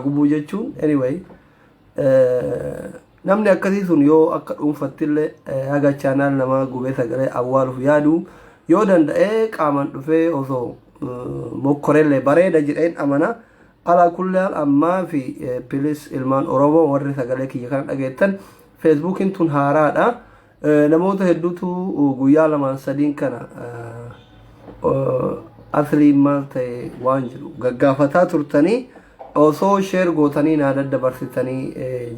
gubuu jechuun anyway namni akkasii sun yoo akka dhuunfattillee haga chaanaal nama gubee sagalee awwaaluuf yaadu yoo danda'e qaaman dhufee osoo mokkorellee bareeda jedheen amana ala kullaan ammaa fi pilis ilmaan oromoo warri sagalee kiyya kana dhageettan feesbuukiin tun haaraadha namoota hedduutu guyyaa lamaan sadiin kana aslii maal ta'e waan jiru gaggaafataa turtanii osoo sheer gootanii naa daddabarsitanii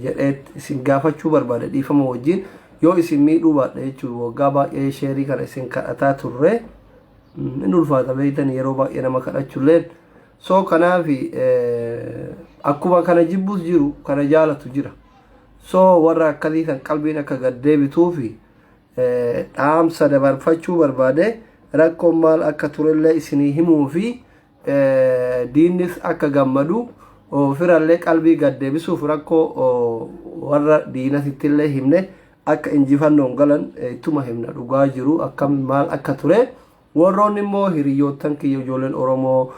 jedheet isin gaafachuu barbaade dhiifama wajjin yoo isin miidhuu baadha jechuudha waggaa baay'ee sheerii kana isin kadhataa turre inni ulfaata beeytan yeroo baay'ee nama kadhachuulleen soo kanaaf akkuma kana jibbuus jiru kana jaalatu jira soo warra akkasii san qalbiin akka gaddeebituu fi dhaamsa dabarfachuu barbaade rakkoon maal akka turellee isinii himuu fi diinnis akka gammadu firallee qalbii gaddeebisuuf rakkoo warra diinasittillee himne akka injifannoon galan ittuma himna dhugaa jiru akkam maal akka ture warroonni immoo hiriyoottan kiyya ijoolleen oromoo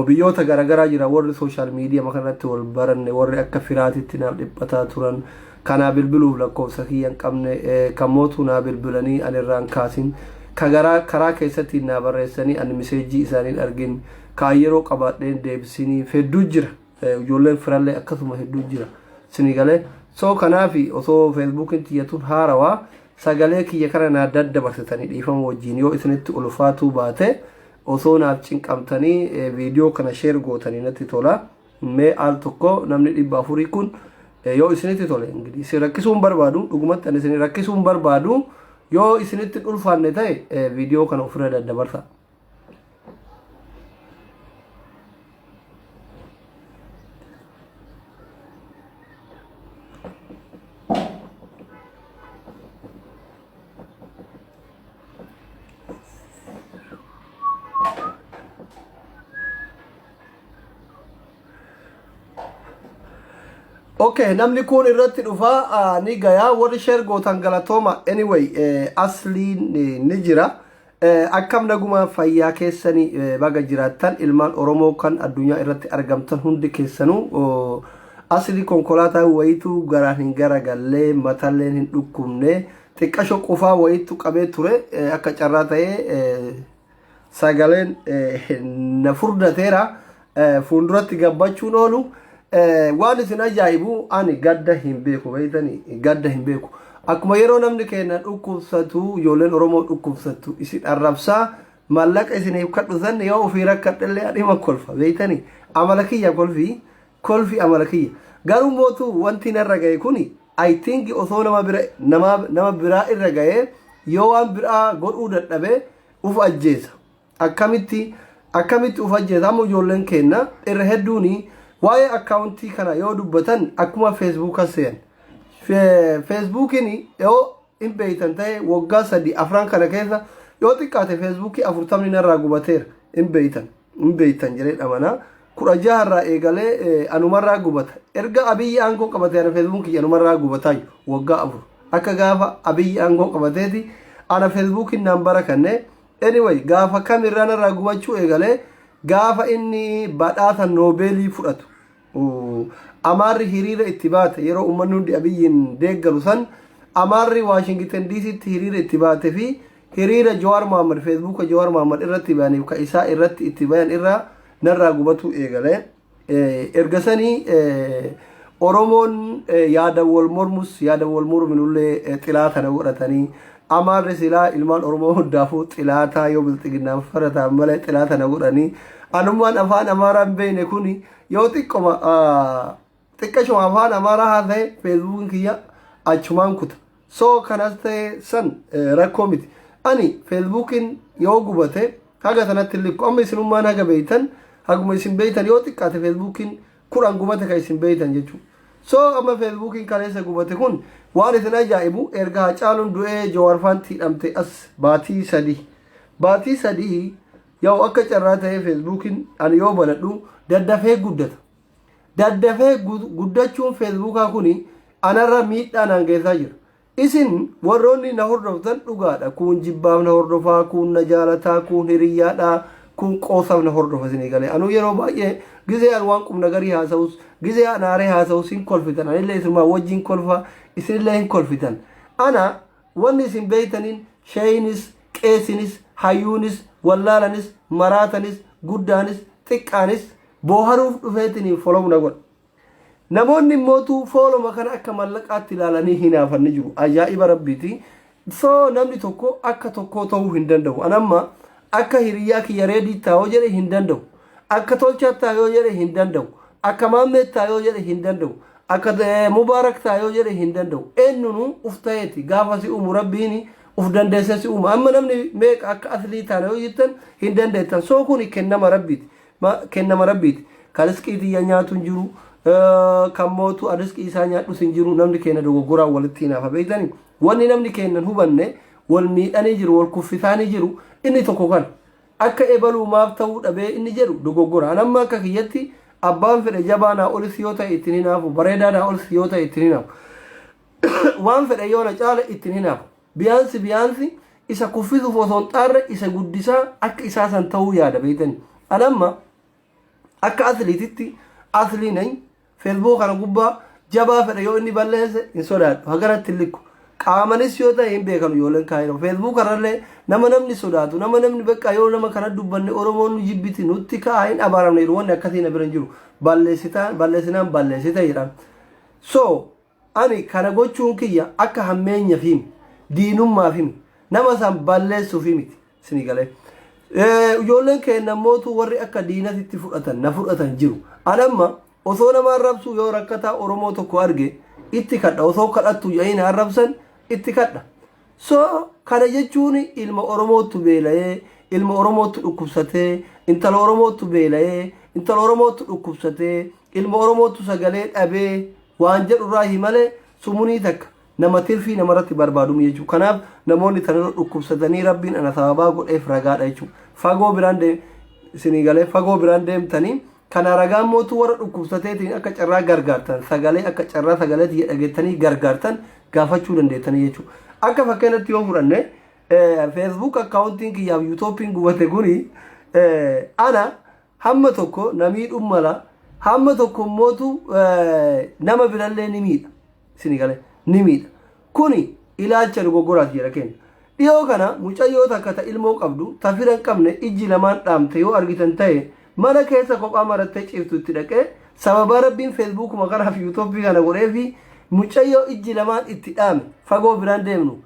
biyyoota garaagaraa jira warri sooshaal miidiyaa makanatti wal baranne warri akka firaatitti naaf dhiphataa turan kanaa bilbiluuf lakkoofsa kiyya hin qabne kan mootuu naa bilbilanii anirraan kaasin karaa keessatti naa barreessanii ani miseejii isaanii argin kaan yeroo qabaadheen deebisanii hedduu jira ijoolleen firallee akkasuma hedduu jira sinigalee soo kanaafi osoo feesbuukiin tiyyatuun haarawaa sagalee kiyya kana naa daddabarsitanii dhiifama wajjiin yoo isinitti ulfaatuu baate osoo naaf cinqamtanii viidiyoo kana sheer gootanii natti tola mee al tokko namni 400 kun yoo isinitti tole ingidi isin rakkisuun barbaadu dhugumatti ani isin rakkisuun barbaadu yoo isinitti ulfaanne ta'e viidiyoo kana ofirra daddabarsa Okay, namni kun irratti dhufa ni gaya warri sheer gootan galatooma anyway Aslii ni jira akkam naguma fayyaa keessanii baga jiraattan ilmaan oromoo kan addunyaa irratti argamtan hundi keessanuu Aslii konkolaataa wayitu garaan hin garagallee matalleen hin dhukkubne xiqqasho qufaa wayitu qabee ture akka carraa ta'ee sagaleen na furdateera fuulduratti gabbachuun oolu waan isin ajaa'ibu ani gadda hin beeku beeytanii gadda hin beeku akkuma yeroo namni keenya dhukkubsatu ijoolleen oromoo dhukkubsatu isin arrabsaa mallaqa isiniif kadhusan yoo ofii rakkadhellee dhima kolfa beeytanii amala kiyya kolfi amala kiyya garuu mootu wanti narra ga'e kuni I think osoo nama biraa irra ga'e yoo waan biraa godhuu dadhabe uf ajjeesa akkamitti uf ajjeesa amma ijoolleen keenya irra hedduuni waa'ee akkaawuntii kana yoo dubbatan akkuma feesbuuka seen feesbuukiin yoo hin beeytan ta'e waggaa 3-4 kana keessa yoo xiqqaate feesbuukii 40 narraa gubateera hin beeytan jedhee dhamana 16 irraa eegalee anumarraa gubata erga abiyyi aangoo qabatee ana feesbuukii anumarraa gubataa waggaa 4 akka gaafa abiyyi aangoo qabateeti ana feesbuukiin naan bara kanne anyway gaafa kamirraa narraa gubachuu eegalee gaafa inni badhaasa noobeelii fudhatu amaarri hiriira itti baate yeroo uummanni hundi abiyyiin deeggaru san amaarri Washington DCtti hiriira itti baate fi hiriira Jawaar Mohammad feesbuuka Jawaar Mohammad irratti baaniif ka isaa irratti itti bayan irraa narraa gubatu eegalee ergasanii oromoon yaada wal morminullee xilaata na godhatanii amaarri silaa ilmaan oromoo hundaafuu xilaataa yoo bilxiginnaan farataan malee xilaata na godhanii anummaan afaan amaaraan beeyne kuni yoo xiqqashuma afaan amaaraa haa ta'e feesbuukiin kiyya achumaan kuta soo kanas ta'e san rakkoo miti ani feesbuukiin yoo gubate haga sanatti likku amma isinummaan haga beeytan haguma isin beeytan yoo xiqqaate feesbuukiin 10 gubate ka isin beeytan jechuudha soo amma feesbuukiin kaleessa gubate kun waan isin ajaa'ibu erga Hacaaluun du'ee Jawaarfaan hidhamte as baatii sadii yoo akka carraa ta'e feesbuukiin ani yoo banadhu daddafee guddachuun feesbuukaa kuni anarra miidhaan hangeessaa jira isin warroonni na hordoftan dhugaadha kun jibbaaf na hordofaa kun na jaalataa kun hiriyyaadha kun qoosafna hordofa isinii galee anuu yeroo baay'ee gizee an waan qubna garii haasa'us gizee an aaree haasa'us hin kolfitan anillee isumaa wajjin kolfa isinillee hin kolfitan ana wanni isin beeytaniin sheeyinis qeesinis hayyuunis wallaalanis maraatanis guddaanis xiqqaanis booharuuf dhufeetiniin folomna godha namoonni immootu fooloma kana akka mallaqaatti ilaalanii hinaafanni jiru ajaa'iba rabbiiti soo namni tokko akka tokko ta'uu hin danda'u anamma akka hiriyaa kiyya reedii taa'oo jedhe hin danda'u akka tolchaa taa'oo jedhe hin danda'u akka maammeet taa'oo jedhe hin danda'u akka mubaarak taa'oo jedhe hin danda'u eenyunu uf ta'eeti gaafa si uumu rabbiini uf dandeesse si uumu amma namni meeqa akka aslii taana yoo jettan hin dandeettan soo kun kennama rabbiiti kan riskiitiyya nyaatu hin jiru kan mootu riskii isaa nyaadhus hin jiru namni keenya dogoggoraan walitti hinaafa beektanii wanni namni keenyan hubanne wal miidhanii jiru wal kuffisaanii jiru inni tokko kan akka ebaluu maaf ta'uu dhabee inni jedhu dogoggora anamma akka kiyyatti abbaan fedhe jabaanaa olis yoo ta'e ittiin hinaafu bareedaadhaa olis yoo ta'e ittiin hinaafu waan fedhe yoo na caala ittiin hinaafu biyaansi isa kuffisuuf osoo hin xaarre isa guddisaa akka isaa san ta'uu yaada beektanii anamma akka asliititti asliinay feesbuuk kana gubbaa jabaa fedhe yoo inni balleesse hin sodaadhu haganatti hin likku qaamanis yoo ta'e hin beekanu yooleen kaayiroo feesbuuk kanarlee nama namni sodaatu nama namni bakka yoo nama kana dubbanne oromoon nu jibbiti nutti kaa'aa hin abaaramne jiru wanni akkasii na bira hin jiru balleessinaan balleessita jedhan so ani kana gochuun kiyya akka hammeenyaaf himi diinummaaf himi nama san balleessuuf himiti isinii galee ijoolleen keenya mootu warri akka diinatitti fudhatan na fudhatan jiru anamma osoo nama arrabsu yoo rakkataa oromoo tokko arge itti kadha osoo kadhattu yaa'in arrabsan itti kadha so kana jechuun ilma oromootu beela'ee ilma oromootu dhukkubsatee intala oromootu beela'ee intala oromootu dhukkubsatee ilma oromootu sagalee dhabee waan jedhurraa himalee sumunii takka nama tirfii namarratti barbaadum jechuudha kanaaf namoonni tanirra dhukkubsatanii rabbiin ana sababaa godheef ragaadha jechuudha fagoo biraan isinii galee fagoo biraan deemtanii kana ragaan mootuu warra dhukkubsateetiin akka carraa gargaartan sagalee akka carraa sagaleetti dhageettanii gargaartan gaafachuu dandeettanii jechuudha akka fakkeenyatti yoo fudhanne feesbuuk akkaawuntiin kiyyaaf yuutuubiin gubate kuni ana hamma tokko namiidhum mala hamma tokko mootu nama birallee ni miidha isinii galee ni miidha kuni ilaalcha dogoggoraati jedha kenna dhiyoo kana mucayyoo takka ta ilmoo qabdu ta fira hin qabne ijji lamaan dhaamte yoo argitan ta'e mana keessa kophaa marattee ciiftu itti dhaqee sababa rabbiin feesbuukuma kanaaf yuutuubii kana godhee fi mucayyoo ijji lamaan itti dhaame fagoo biraan deemnu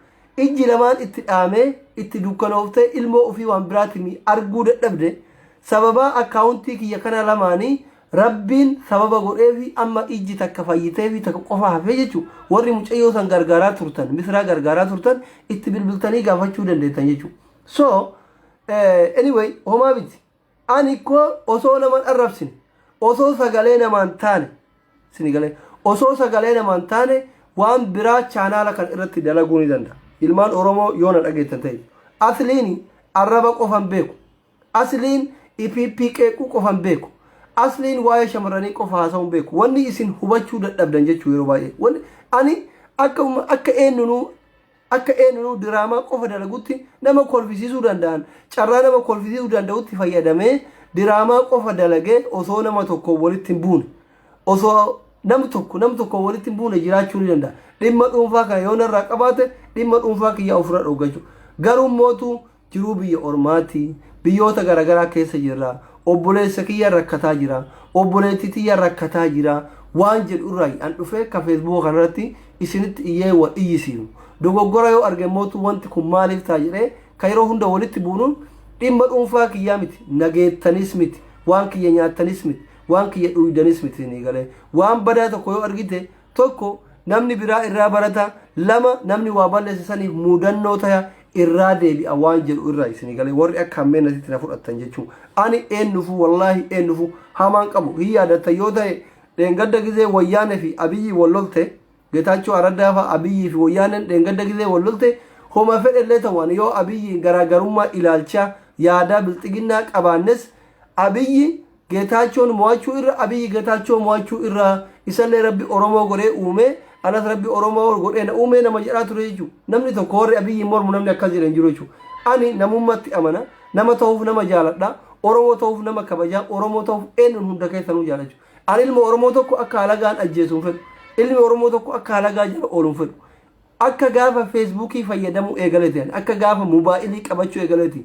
ijji lamaan itti dhaamee itti dukkanooftee ilmoo ofii waan biraatiin arguu dadhabde sababa akkaawuntii kiyya kana lamaanii rabbiin sababa godhee fi amma ijji takka fayyitee fi takka qofa hafee jechuudha warri mucayyoo san gargaaraa turtan misraa gargaaraa turtan itti bilbiltanii gaafachuu dandeettan jechuudha so anyway homaa biti ani ko osoo naman arrabsine osoo sagalee namaan taane isinii galee osoo sagalee namaan taane waan biraa chaanaala kan irratti dalaguu ni danda'a ilmaan oromoo yoo na dhageettan ta'e asliin arraba qofan beeku asliin ipp qeequu qofan beeku asliin waa'ee shamarranii qofa haasa'uun beeku wanni isin hubachuu dadhabdan jechuu yeroo baay'ee wanni ani akka eenyunuu diraamaa qofa dalagutti nama kolfisiisuu danda'an carraa nama kolfisiisuu danda'utti fayyadamee diraamaa qofa dalagee osoo nama tokko walitti hin buune osoo nam tokko walitti hin buune jiraachuu ni danda'a dhimma dhuunfaa kana yoo narraa qabaate dhimma dhuunfaa kiyya ofirra dhowwachuu garuu mootu jiruu biyya ormaati biyyoota garaagaraa keessa jirra obboleessa kiyya rakkataa jira obboleettii tiyya rakkataa jira waan jedhu irraa an dhufee ka feesbuuk kanarratti isinitti iyyee wal iyyisiinu dogoggora yoo arge mootu wanti kun maaliif ta'a jedhee ka yeroo hunda walitti buunuun dhimma dhuunfaa kiyyaa miti nageettanis miti waan kiyya nyaattanis miti waan kiyya dhuydanis miti ni galee waan badaa tokko yoo argite tokko namni biraa irraa barata lama namni waa balleesse saniif muudannoo taya irraa deebi'a waan jedhu irraa isinii galee warri akka hammeenatitti na fudhattan jechuun ani eenyufu wallaahi eenyufu hamaan qabu hin yaadatta yoo ta'e dheengadda gizee wayyaanee fi abiyyi wallolte geetaachoo araddaa abiyyi fi wayyaaneen dheengadda gizee wallolte homa fedhellee ta'an yoo abiyyi garaagarummaa ilaalchaa yaadaa bilxiginnaa qabaannes abiyyi geetaachoon mo'achuu irra abiyyi geetaachoo mo'achuu irra isallee rabbi oromoo godhee uume anas rabbi oromoo godhee na uume nama jedhaa ture jechuudha namni tokko warri abiyyi mormu namni akkas jedhan jiru jechuudha ani namummatti amana nama ta'uuf nama jaaladha oromoo ta'uuf nama kabajaa oromoo ta'uuf eenyuun hunda keessanuu jaalachu ani ilma oromoo tokko akka halagaan ajjeesuun fedhu ilmi oromoo tokko akka halagaa jala ooluun fedhu akka gaafa feesbuukii fayyadamuu eegalete akka gaafa mobaayilii qabachuu eegalete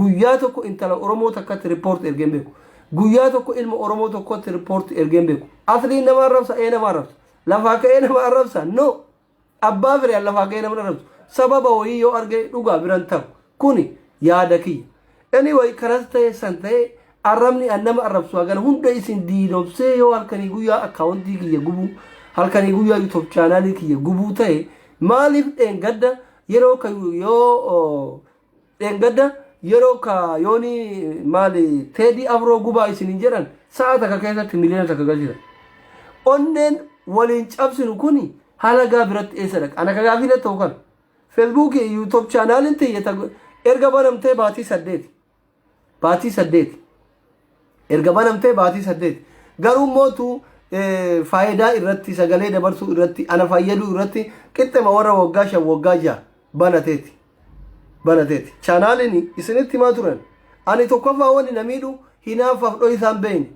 guyyaa tokko intala oromoo takkatti riippoort ergeen beeku guyyaa tokko ilma oromoo tokkotti riippoort ergeen beeku Aslii nama arrabsa nama arrabsa lafaa ka'ee nama arrabsa no abbaa firee lafaa ka'ee nama arrabsa sababa wayii yoo argee dhugaa biran ta'u kuni yaada kiyya anyway karas ta'e san ta'e arrabni nama arrabsu hagan hunda isin diinomsee yoo halkanii guyyaa akkaawuntii kiyya gubuu halkanii guyyaa YouTube chaanaalii kiyya gubuu ta'e maaliif dheengadda yeroo ka yoo dheengadda yeroo ka yooni maali teedii afroo gubaa isin jedhan sa'a takka keessatti miliyoona takka galchita onneen waliin cabsinu kuni halagaa biratti eessa dhaqa ana kagaafii ta'u kan Facebook YouTube chaanaalin ta'e erga banamtee baatii 8 erga banamtee baatii 8 garuu mootu faayidaa irratti sagalee dabarsuu irratti ana fayyaduu irratti qixxema warra waggaa 5 waggaa 6 banateeti chaanaalini isinitti himaa turan ani tokkoffaa wanni namiidhu hinaafaaf dho'i isaan beeyne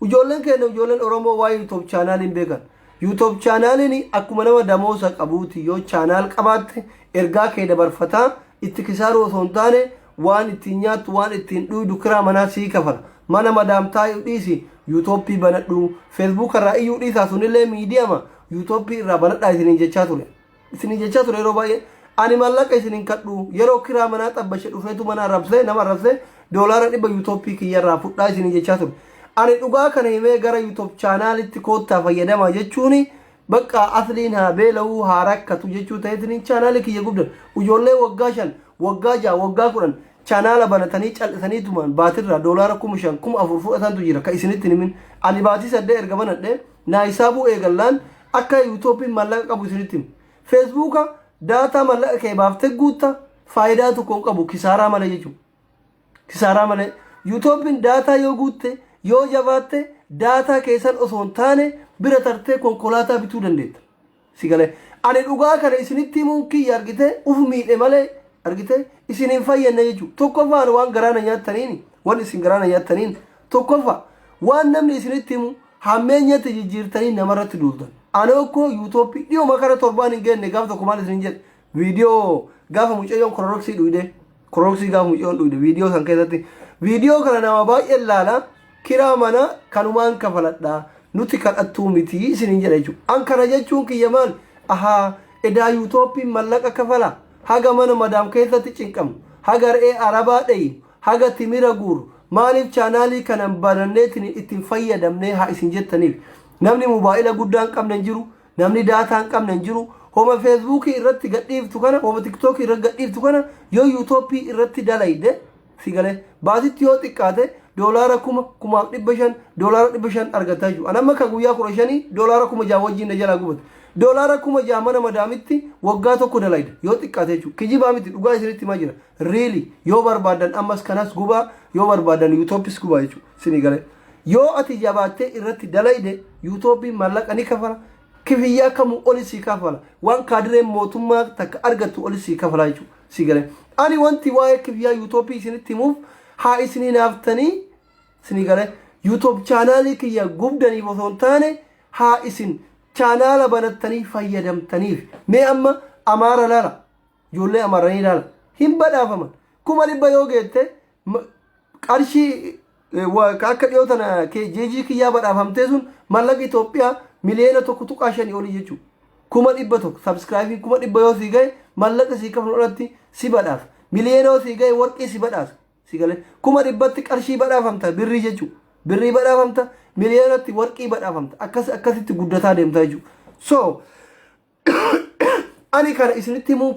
ijoolleen keenya ijoolleen oromoo waa'ee YouTube chaanaaliin beekan YouTube chaanaalini akkuma nama damoosa qabuuti yoo chaanaal qabaatte ergaa kee dabarfataa itti kisaaruu osoo hin taane waan ittiin nyaattu waan ittiin dhuydu kiraa manaa sii kafala mana madaamtaa dhiisi YouTube banadhu Facebook irraa iyyuu dhiisaa sunillee miidiyama YouTube irraa banadhaa isiniin jechaa ture yeroo baay'ee ani mallaqa isiniin kadhu yeroo kiraa manaa xabbashe dhufeetu mana arrabsee nama arrabsee doolaara 100 YouTube kiyyarraa fudhaa isiniin jechaa ture ani dhugaa kana himee gara YouTube chaanaalitti koottaa fayyadama jechuuni bakka Asliin haa beela'uu haa rakkatu jechuu ta'eetiin chaanaali kiyya guddan ijoollee waggaa 5 waggaa 6 waggaa 10 chaanaala banatanii cal'isanii tuman baatirraa doolaara 5,000 4,000 fudhatantu jira ka isinitti himin ani baatii 8 erga banadhe naa hisaabuu eegallaan akka YouTube mallaqa qabu isinitti himu Facebook daataa mallaqa kee baaftee guutta faayidaa tokko hin qabu kisaaraa malee jechuudha kisaaraa malee YouTube daataa yoo guutte yoo jabaatte daataa keessan osoo hin taane bira tartee konkolaataa bituu dandeetta sigalee ani dhugaa kana isinitti himuun kiyya argite uf miidhe malee argite isiniin fayyadna jechuudha tokkoffaan waan garaana nyaattaniin waan isin garaana nyaattaniin tokkoffaa waan namni isinitti himu hammeenyatti jijjiirtanii namarratti duultan ani okko YouTube dhiyoo makara torbaan hin geenne gaafa tokko maal isin jedhe viidiyoo gaafa mucayyoon kororoksii dhuyde kororoksii gaafa mucayyoon dhuyde viidiyoo san keessatti viidiyoo kana nama baay'ee laala kiraa mana kanumaan kafaladhaa nuti kadhattuu miti isiniin jedha jechuudha an kana jechuun kiyya maal ahaa edaa YouTube mallaqa kafala haga mana madaam keessatti cinqamu haga re'ee arabaa dhayi haga timira guuru maaliif chaanaalii kanan bananneetiin ittiin fayyadamnee haa isin jettaniif namni mobaayila guddaa hin qabne jiru namni daataa hin qabne jiru homa Facebook irratti gadhiiftu kana homa TikTok irratti gadhiiftu kana yoo YouTube irratti dalayde sigalee baasitti yoo xiqqaate doolaara 1,500 doolaara 500 argataa jiru anamma ka guyyaa 15 doolaara 6,000 wajjin na jala gubate doolaara 6,000 mana madaamitti waggaa tokko dalayda yoo xiqqaate jechuudha kijibaa miti dhugaa isinitti himaa jira really yoo barbaadan ammas kanas gubaa yoo barbaadan YouTube's gubaa jechuudha sinii galee yoo ati jabaattee irratti dalayde YouTube mallaqa ni kafala kifiyyaa kamuu olisii kafala waan kaadireen mootummaa takka argattu olisii kafala jechuudha si galee ani wanti waa'ee kifiyyaa YouTube isinitti himuuf haa isiniin haftanii sinii galee YouTube chaanaalii kiyya gubdaniif osoo hin taane haa isin chaanaala banattanii fayyadamtaniif mee amma amaara laala ijoollee amaaranii laala hin badhaafaman 100,000 yoo geette qarshii akka dhiyoo tana jeejii kiyyaa badhaafamtee sun mallaqa Itoophiyaa miliyoona 1.5 olii jechuudha 100,000 subscribe 100,000 yoo sii gahe mallaqa sii kafalu irratti si badhaaf miliyoona yoo sii gahe warqii si badhaaf sigale 100,000 qarshii badhaafamta birrii jechuudha birrii badhaafamta miliyoonatti warqii badhaafamta akkasitti guddataa deemta jechuudha so ani kana isinitti himuun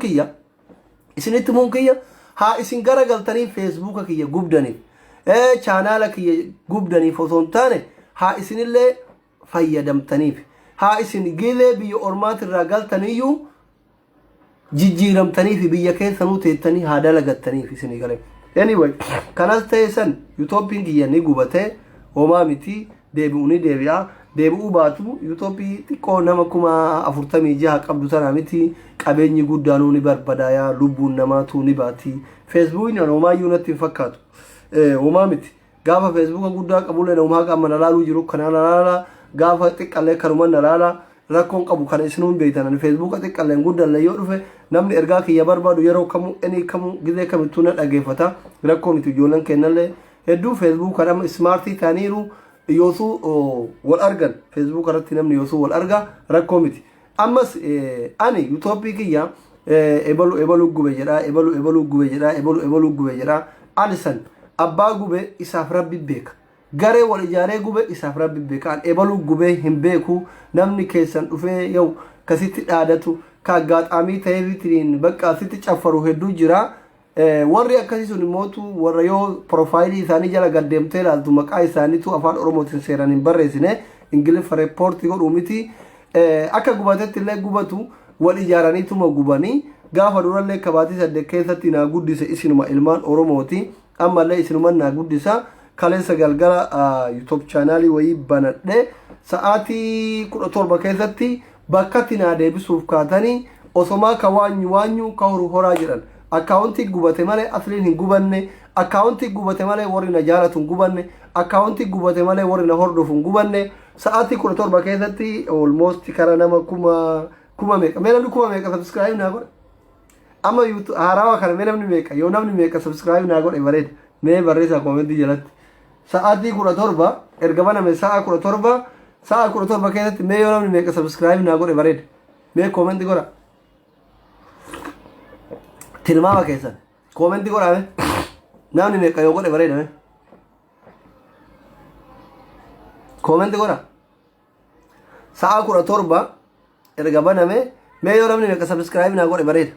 kiyya haa isin garagaltanii Facebook kiyya gubdaniif chaanaala kiyya gubdaniif osoo hin taane haa isinillee fayyadamtaniif haa isin gilee biyya ormaatirraa galtaniyyuu jijjiiramtaniif biyya keessanuu teettanii haa dalagattaniif isinii galee anyway kanas ta'e san YouTube kiyya ni gubatee homaa miti deebi'uu ni deebi'uu baatu YouTube xiqqoo nama 46 qabdu sana miti qabeenyi guddaanuu ni barbadaaya lubbuun namaatu ni baati Facebook ni homaayyuu natti hin fakkaatu homaa miti gaafa Facebook guddaa qabulle nama qaama nalaaluu jiru kana nalaala gaafa xiqqallee kanuma nalaala rakkoon qabu kana isinuun beeytan Facebook xiqqalleen guddallee yoo dhufe namni ergaa kiyya barbaadu yeroo kamu eni kamu gizee kamittuu na dhageeffata rakkoo miti ijoolleen kennallee hedduu Facebook kan amma smartii taaniiru yoosuu wal argan Facebook irratti namni yoosuu wal arga rakkoo miti ammas ani YouTube kiyya ebalu gube jedha ebalu gube jedha ebalu gube jedha alisan abbaa gube isaaf rabbi beeka garee wal ijaaree gube isaaf rabbi beeka an ebalu gube hin beeku namni keessan dhufee yow kasitti dhaadatu ka gaaxaamii ta'ee vitiriin bakka asitti caffaru hedduu jira warri akkasii sun mootu warra yoo profaayilii isaanii jala gaddeemtee ilaaltu maqaa isaaniitu afaan oromootiin seeran hin barreessine ingiliffa reepoortii godhuu miti akka gubatetti illee gubatu wal ijaaraniituma gubanii gaafa durallee kabaatii saddeet keessatti naa guddise isinuma ilmaan oromooti ammallee isinuma naa guddisa kaleessa galgala YouTube chaanaalii wayii banadhe sa'aatii 17 keessatti bakkatti naa deebisuuf kaatanii osomaa ka waanyu ka horaa jedhan akkaawuntii gubate malee asliin hin gubanne akkaawuntii gubate malee warri na jaalatu hin gubanne akkaawuntii gubate malee warri na hordofu hin gubanne sa'aatii 17 keessatti almost kara nama kuma meeqa mee namni kuma meeqa subscribe naa godhe amma YouTube haarawaa kana mee namni meeqa yoo namni meeqa subscribe naa godhe bareeda mee barreessaa koomentii jalatti sa'aatii 17 erga baname sa'a 17 keessatti mee yoo namni meeqa subscribe naa godhe bareeda mee koomentii godha tilmaama keessan koomentii godha namni meeqa yoo godhe bareeda mee koomentii godha sa'a 17 erga baname mee yoo namni meeqa subscribe naa godhe bareeda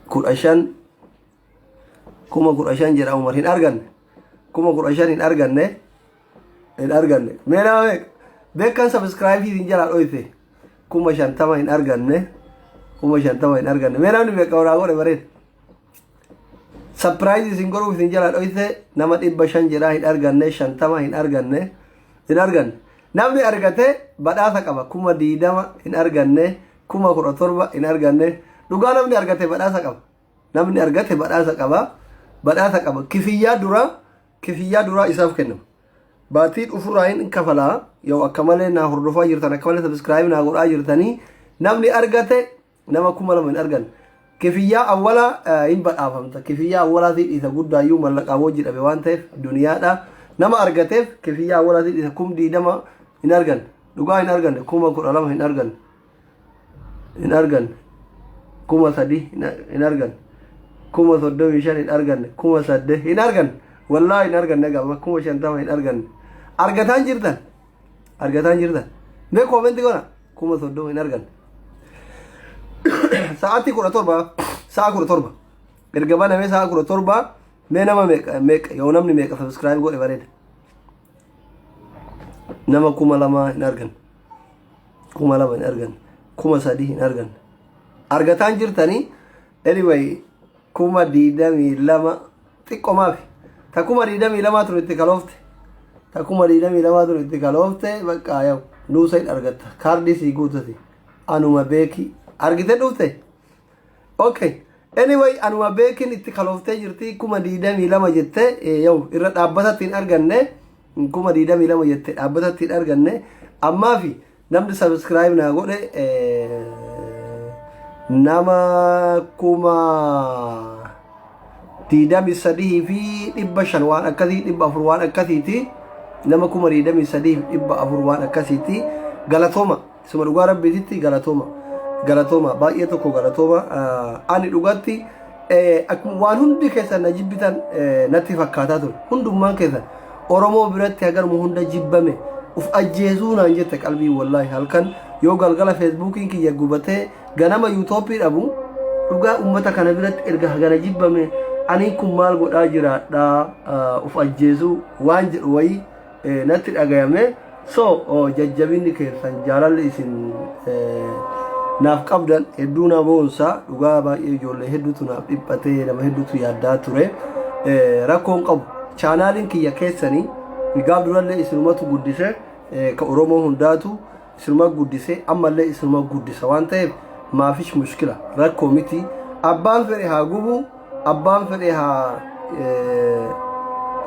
Kurashan jedha Umar hin arganne Kurashan hin arganne meena beekan subscribe hin jala dhoyte 50 hin arganne meena ni beeka wala godhe bareed surprise sin goru hin jala dhoyte nama 500 jedha hin arganne 50 hin arganne namni argate badhaasa qaba 20 hin arganne 17 hin arganne dhugaa namni argate badhaasa qaba namni argate badhaasa qaba kifiyyaa dura isaaf kennama baatii dhufurraa hin kafalaa yoo akka malee naa hordofaa jirtan akka malee subscribe naa godhaa jirtanii namni argate nama 2,000 hin argan kifiyyaa awwala hin badhaafamta kifiyyaa awwalaatii dhiisa guddaayyuu mallaqaa wajji dhabe waan ta'eef duniyaadha nama argateef kifiyyaa awwalaatii dhiisa 20 hin argan dhugaa hin arganne 12,000 hin argan 3,000 hin argan 35 hin arganne 8,000 hin argan wallahi hin arganne gama 50 hin arganne argataan jirtan mee koomenti godha 30 hin arganne sa'aatii 17 erga baname sa'a 17 mee nama meeqa yoo namni meeqa subscribe godhe bareeda nama 2,000 hin argan 2,000 hin argan 3,000 hin argan argataan jirtanii anyway 22 xiqqoo maafi ta 22 tun itti kaloofte bakka yaw nuusa hin argatta kaardii sii guutati anuma beeki argite dhufte okay anyway anuma beekin itti kalooftee jirti 22 jette yaw irra dhaabbatatti hin arganne 22 jette dhaabbatatti hin arganne ammaafi namni subscribe naa godhe nama 23 fi 500 waan akkasii 400 waan akkasiiti nama 23 fi 400 waan akkasiiti galatooma suma dhugaa rabbiititti galatooma baay'ee tokko galatooma ani dhugatti waan hundi keessan na jibbitan natti fakkaataa ture hundummaan keessan oromoo biratti agarmu hunda jibbame uf ajjeesuu naan jette qalbii wallaahi halkan yoo galgala feesbuukiin kiyya gubatee ganama yuutooppii dhabu dhugaa ummata kana biratti erga hagana jibbame ani kun maal godhaa jiraadha uf ajjeesuu waan jedhu wayii natti dhagayame so jajjabinni keessan jaalalli isin naaf qabdan hedduu na boonsa dhugaa baay'ee ijoollee hedduutu naaf dhiphatee nama hedduutu yaaddaa ture rakkoon qabu chaanaaliin kiyya keessanii gaaf durallee isinumatu guddise ka oromoo hundaatu isinuma guddise ammallee isinuma guddisa waan ta'eef maafish mushkila rakkoo miti abbaan fedhe haa gubu abbaan fedhe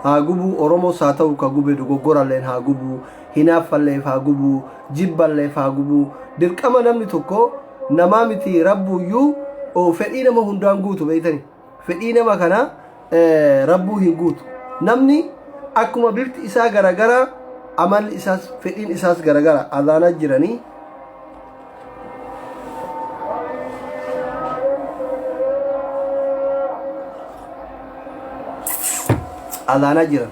haa gubu oromoo saa ta'u ka gube dogoggoralleen haa gubu hinaaffalleef haa gubu jibballeef haa gubu dirqama namni tokko namaa miti rabbuuyyuu fedhii nama hundaan guutu beeytani fedhii nama kana rabbuu hin guutu namni akkuma bifti isaa garagara amalli isaas fedhiin isaas garagara adhaanaa jiranii adhaanaa jiran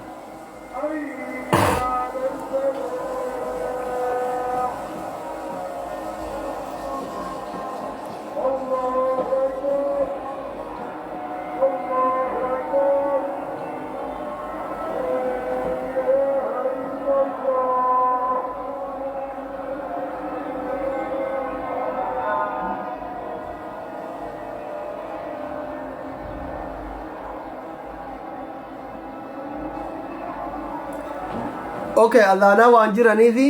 Okay, Allahna waan jiranii fi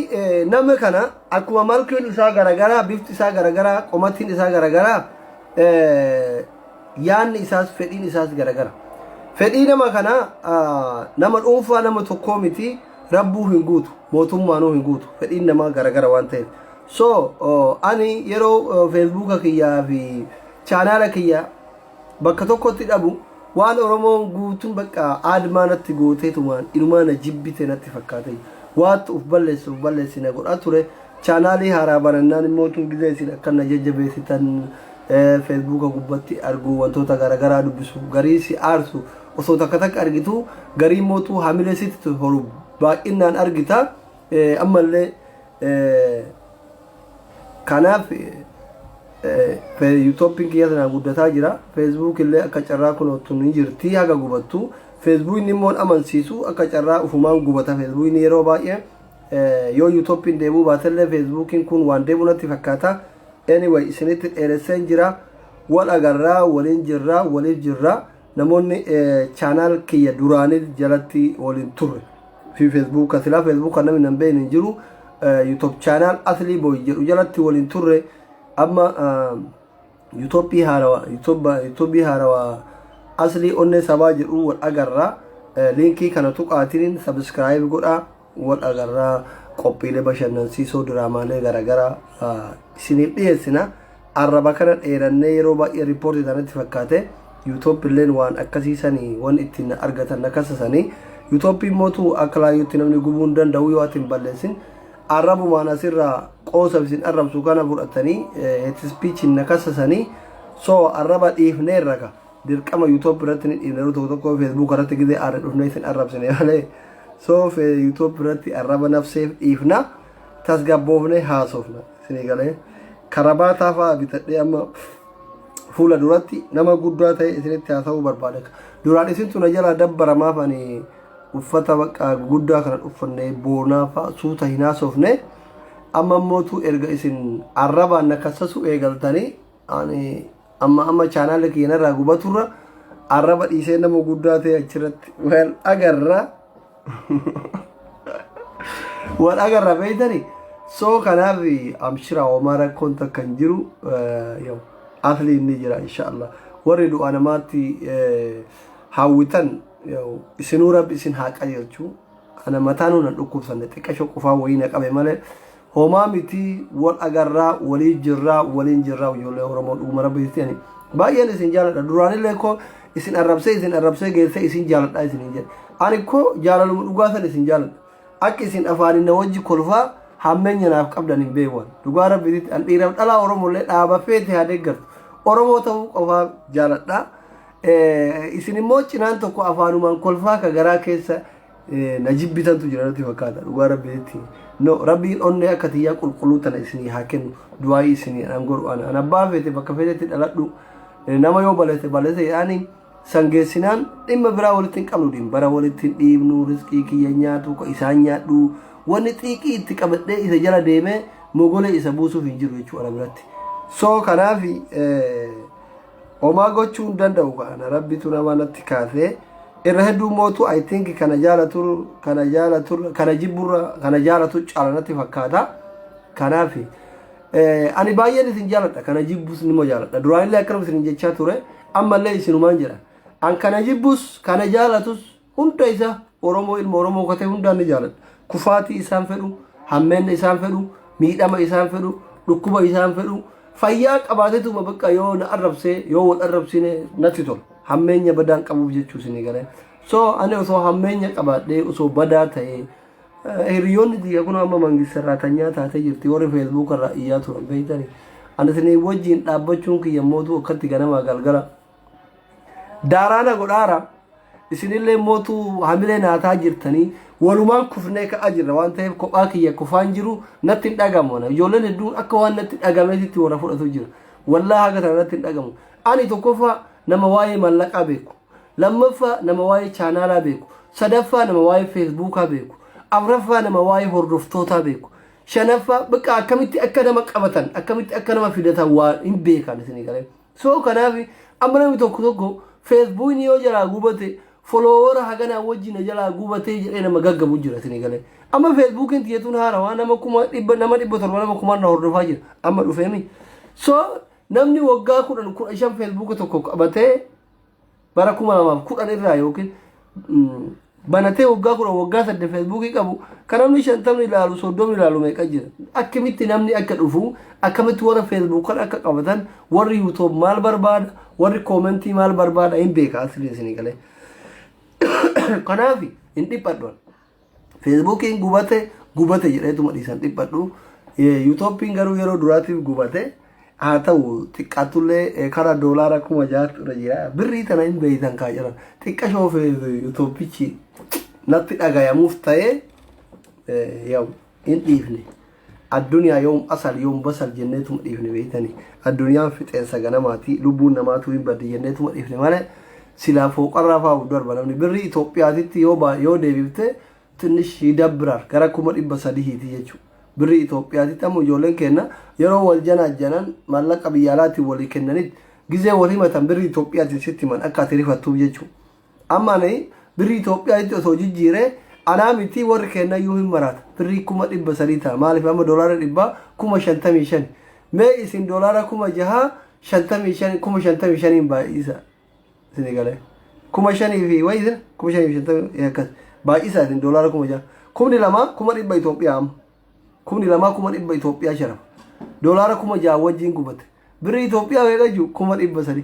namni kana akkuma malkiin isaa garagara, bifti isaa garagara, qomattiin isaa garagara, yaanni isaas fedhiin isaas garagara. Fedhii nama kana nama dhuunfaa nama tokkoo miti rabbuu hin guutu, mootummaanuu hin guutu. Fedhiin nama garagara waan ta'eef. So ani yeroo Facebook kiyyaa fi chaanaala kiyyaa bakka tokkotti dhabu waan oromoon guutuun bakka aadmaanatti gooteetumaan ilumaana jibbite natti fakkaate waatu uf balleessina godhaa ture chaanaalii haaraa barannaan immoo tun gizee isin akkana jajjabeessitan feesbuuka gubbatti argu wantoota garagaraa dubbisu garii si aarsu osoo takka takka argitu garii mootuu hamilee sitti horu baay'inaan argita ammallee kanaaf YouTube kiyya sana guddataa jira Facebook illee akka carraa kunottu ni jirti haga gubattu Facebook inni immoo amansiisu akka carraa ufumaan gubata Facebook inni yeroo baay'ee yoo YouTube deebuu baatellee Facebook kun waan deebu natti fakkaata anyway isinitti dheeresseen jira wal agarraa waliin jirra waliif jirra namoonni channel kiyya duraanii jalatti waliin turre fi Facebook asila Facebook namni nan beeyin jiru YouTube channel Aslii boy jedhu jalatti waliin turre amma YouTube harawa Aslii onne sabaa jedhu wal agarraa linkii kana tuqaatiin subscribe godha wal agarraa qophiilee bashannansiisoo diraamaalee garagaraa isiniif dhiyeessina arraba kana dheerannee yeroo baay'ee riippoortii tanatti fakkaate YouTube illeen waan akkasiisanii waan ittiin argatan akkasasanii YouTube mootu akka laayyuutti namni gubuu hin danda'u yoo ati hin balleessin arrabumaan asirraa qoosa isin arrabsu kana fudhatanii hate speech nakasasanii so arraba dhiifnee raga dirqama YouTube irratti ni dhiifnee tokko Facebook irratti gidee arra dhufnee isin arrabsine malee so YouTube irratti arraba nafseef dhiifna tasgabboofnee haasofna isin galee karabaataa fa'aa bitadhee amma fuula duratti nama guddaa ta'e isinitti haasa'uu barbaada duraan isin tuna jala dabbaramaa ani uffata bakka guddaa kana uffanne boonaa fa'aa suuta hinaasofne amma mootu erga isin arrabaan nakassasu eegaltanii ani amma chaanaala keenyarraa gubaturra arraba dhiisee nama guddaa ta'e achirratti wal agarra beeytanii so kanaaf amshira omara konta kan jiru yow Aslii inni jira inshallah warri du'a namaatti hawwitan yow isinuu rabbi isin haa qajeelchu ana mataanuu nan dhukkubsanne xiqqasho qofaa wayii na qabe malee homaa miti wal agarraa waliin jirraa ijoollee oromoo dhuguma rabbi isin baay'een isin jaaladha duraanillee koo isin arrabsee geessee isin jaaladha isin jedhe ani koo jaalaluma dhugaasan isin jaaladha akka isin afaaniin na wajji kolfaa hammeenya naaf qabdan hin beekan dhugaa rabbiitti an dhiiraaf dhalaa oromollee dhaaba feete haa deeggartu oromoo ta'uu qofaa jaaladha isin immoo cinaan tokko afaanumaan kolfaa ka garaa keessa na jibbitantu jira natti fakkaata dhugaa rabbiitti no rabbiin onnee akka tiyyaa qulqulluu tana isinii haa kennu du'aayii isinii an godhu an abbaa feete bakka feetetti dhaladhu nama yoo balese yaani sangeessinaan dhimma biraa walitti hin qabnu bara walitti hin dhiibnu riskii kiyya nyaatu ka isaan nyaadhu wanni xiiqii itti qabadhee isa jala deemee mogolee isa buusuuf hin jiru jechuudha biratti so kanaaf homaa gochuu hin danda'u kana rabbitu nama natti kaasee irra hedduu mootu I think kana jaalatu caalanatti fakkaata kanaaf ani baay'een isin jaaladha kana jibbus nima jaaladha duraanillee akkanuma isin jechaa ture ammallee isinumaan jira an kana jibbus kana jaalatus hunda isa oromoo ilma oromoo kate hundaan ni jaaladha kufaatii isaan fedhu hammeenna isaan fedhu miidhama isaan fedhu dhukkuba isaan fedhu fayyaa qabaateetuma bakka yoo na arrabsee yoo wal arrabsine natti tol hammeenya badaan qabuuf jechuu isinii galee so ani osoo hammeenya qabaadhee osoo badaa ta'ee hiriyoonni diya kun amma mangisarraatanya taatee jirti warri Facebook irraa iyyaa turan beeytani ani isinii wajjin dhaabbachuun kiyya mootuu akkatti ganama galgala daaraana godhaara isinillee mootuu hamilee naataa jirtanii walumaan kufnee ka'aa jirra waan ta'eef kophaa kiyya kufaan jiru natti hin dhagamu ijoolleen hedduun akka waan natti dhagameetitti warra fudhatu jira wallaahi haga tana natti hin dhagamu ani tokkoffaa nama waa'ee mallaqaa beeku lammaffaa nama waa'ee chaanaalaa beeku sadaffaa nama waa'ee feesbuukaa beeku afraffaa nama waa'ee hordoftootaa beeku shanaffaa bakka akkamitti akka nama qabatan akkamitti akka nama fidatan waan hin beekan isinii galee so kanaaf amma namni tokko tokko feesbuukni yoo jalaa gubate follower hagana wajjina jalaa gubatee jedhee nama gaggabu jira isinii galee amma feesbuukiin tiyatuun haarawaa nama kuma dhibba torba nama kumaan na hordofaa jira amma dhufeemi so namni waggaa 15 feesbuuka tokko qabatee bara 2010 irraa yookiin banatee waggaa 8 feesbuukii qabu kan namni 50 ilaalu 30 ilaalu meeqa jira akkamitti namni akka dhufu akkamitti warra feesbuukan akka qabatan warri youtube maal barbaada warri koomentii maal barbaada hin beeka asli isinii galee kanaaf hin dhiphadhu feesbuukiin gubate jedheetuma dhiisan dhiphadhu yuutuubiin garuu yeroo duraatiif gubate haa ta'u xiqqaatullee kara doolaara 6,000 irra jira birrii tana hin beeytan kaa jiran xiqqa shoofee yuutuubichi natti dhagayamuuf ta'ee yaw hin dhiifne addunyaa yoom asal yoom basal jenneetuma dhiifne beeytanii addunyaan fixeensa ganamaati lubbuun namaatu hin baddi jenneetuma dhiifne malee silaa fooqarraa fa'aa darba namni birrii Itoophiyaatitti yoo deebifte tinnish yidabbirar gara 300 jechuudha birrii Itoophiyaatitti ammoo ijoolleen kenna yeroo wal janaajanan mallaqa biyyaalaatti walii kennanitti gizee walii matan birrii Itoophiyaatti sitti man akka ati rifattuuf jechuudha amma birrii Itoophiyaatti osoo jijjiiree anaa miti warri kenna iyyuu hin maraata birrii 300 ta'a maaliif amma doolaara 55 mee isin doolaara 6,55 baay'isa Senegalais. Kuma shani fi wayzin kuma shani fi shanta yakas ba isa din dollar kuma ja kumni lama kuma dibba Ethiopia am kumni lama kuma dibba Ethiopia sharaf dollar kuma ja wajin gubate biri Ethiopia we gaju kuma dibba sadi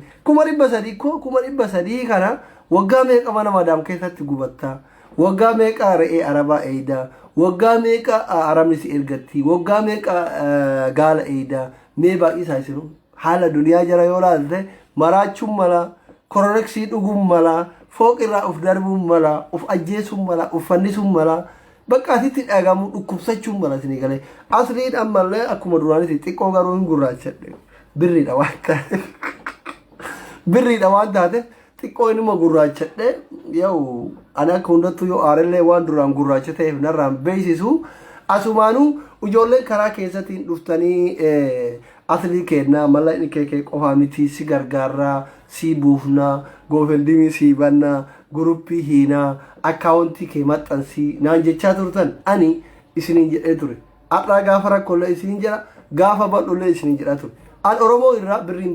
ko kuma dibba sadi kana wagga me qama madam keessatti gubatta wagga me qare araba eida wagga me qa aramisi ergatti wagga me qa gala eida me ba isa isiru hala duniya jara yolaalde marachum mala korreksi dhugum mala fooqirraa uf darbum mala uf ajjeesum mala uf fannisum mala bakka asitti dhagamu dhukkubsachuun mala isinii galee asliin ammallee akkuma duraanitti xiqqoo garuu hin gurraachadhe birriidha waan taate xiqqoo inuma gurraachadhe yoo ani akka hundattuu yoo aarellee waan duraan gurraacha ta'eef narraan beeksisu asumaanuu ijoolleen karaa keessattiin dhuftanii aslii kennaa mallaqni kee qofaa miti si gargaarraa si buufna goofendimii si banna guruppii hiinaa akkaawuntii kee maxxansii naan jechaa turtan ani isiniin jedhee ture har'aa gaafa rakkollee isiniin jedha gaafa bal'ollee isiniin jedhaa ture an oromoo irraa birriin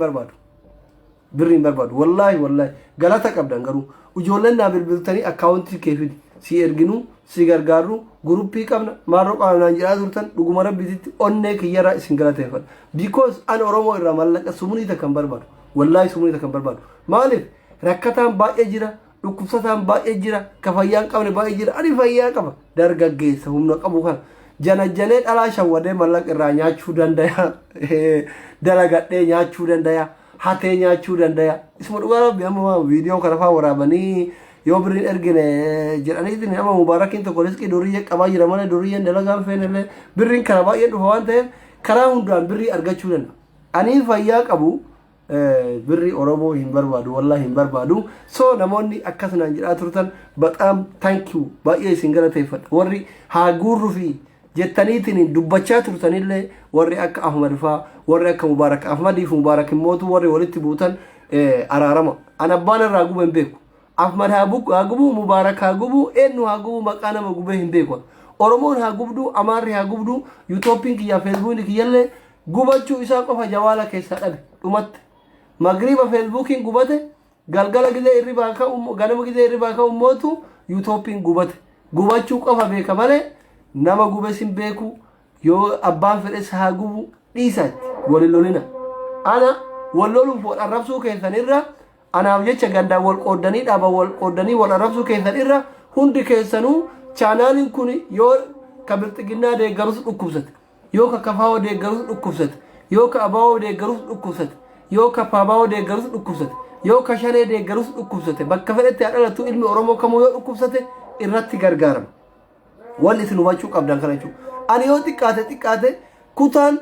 barbaadu wallaahi galata qabdan garuu ijoolleen naa bilbiltanii akkaawuntii kee fidi si erginu si gargaaru guruppii qabna maarroo qabanaan jedhaa turtan dhuguma rabbititti onnee kiyyarraa isin galateeffadha because an oromoo irraa mallaqa sumunii takkan barbaadu wallahi sumunii takkan barbaadu maaliif rakkataan baay'ee jira dhukkubsataan baay'ee jira ka fayyaan qabne baay'ee jira ani fayyaa qaba dargaggeessa humna qabu kan janajjanee dhalaa shawwadee mallaqa irraa nyaachuu dandaya dalagadhee nyaachuu dandaya hatee nyaachuu dandaya isuma dhugaa rabbi amma viidiyoo kana faa waraabanii yoo birriin ergine jedhaniitiin amma mubaarakiin tokko riskii duriyyee qabaa jira malee duriyyeen dalagaan feenillee birriin kana baay'ee dhufa waan ta'eef karaa hundaan birrii argachuu danda'a ani fayyaa qabu birri oromoo hin barbaadu wallahi hin barbaadu so namoonni akkasnaan jedhaa turtan baqaam thank you baay'ee isin galateeffadha warri haa guurru fi jettaniitiin dubbachaa turtanillee warri akka Ahmad faa warri akka Mubaarak Ahmadii fi Mubaarak mootu warri walitti buutan araarama an abbaan irraa gube hin beeku Ahmad haa gubu Mubaarak haa gubu eenyu haa gubu maqaa nama gubee hin beeku oromoon haa gubdu amaarri haa gubdu yuutuubiin kiyya feesbuukiin kiyyallee gubachuu isaa qofa jawaala keessa dhabe dhumatte magriba facebookiin gubate galgala gizee irribaa ka'u ganama gizee irribaa ka'u mootu yuutooppiin gubate gubachuu qofa beeka malee nama gubesin beeku yoo abbaan fedhes haa gubu dhiisaatti walin lolina ana wal loluuf wal arrabsuu keessan irra anaaf jecha gandaa wal qoodanii dhaaba wal qoodanii wal arrabsuu keessan irra hundi keessanuu chaanaaliin kun yoo ka bilxiginnaa deeggarus dhukkubsate yoo ka kafaawoo deeggarus dhukkubsate yoo ka abaawoo deeggarus dhukkubsate yoo ka paabaawoo deeggarus dhukkubsate yoo ka shanee deeggarus dhukkubsate bakka fedhetti hadhalatu ilmi oromoo kamuu yoo dhukkubsate irratti gargaarama wanni isin hubachuu qabdan kana jechuudha ani yoo xiqqaate kutaan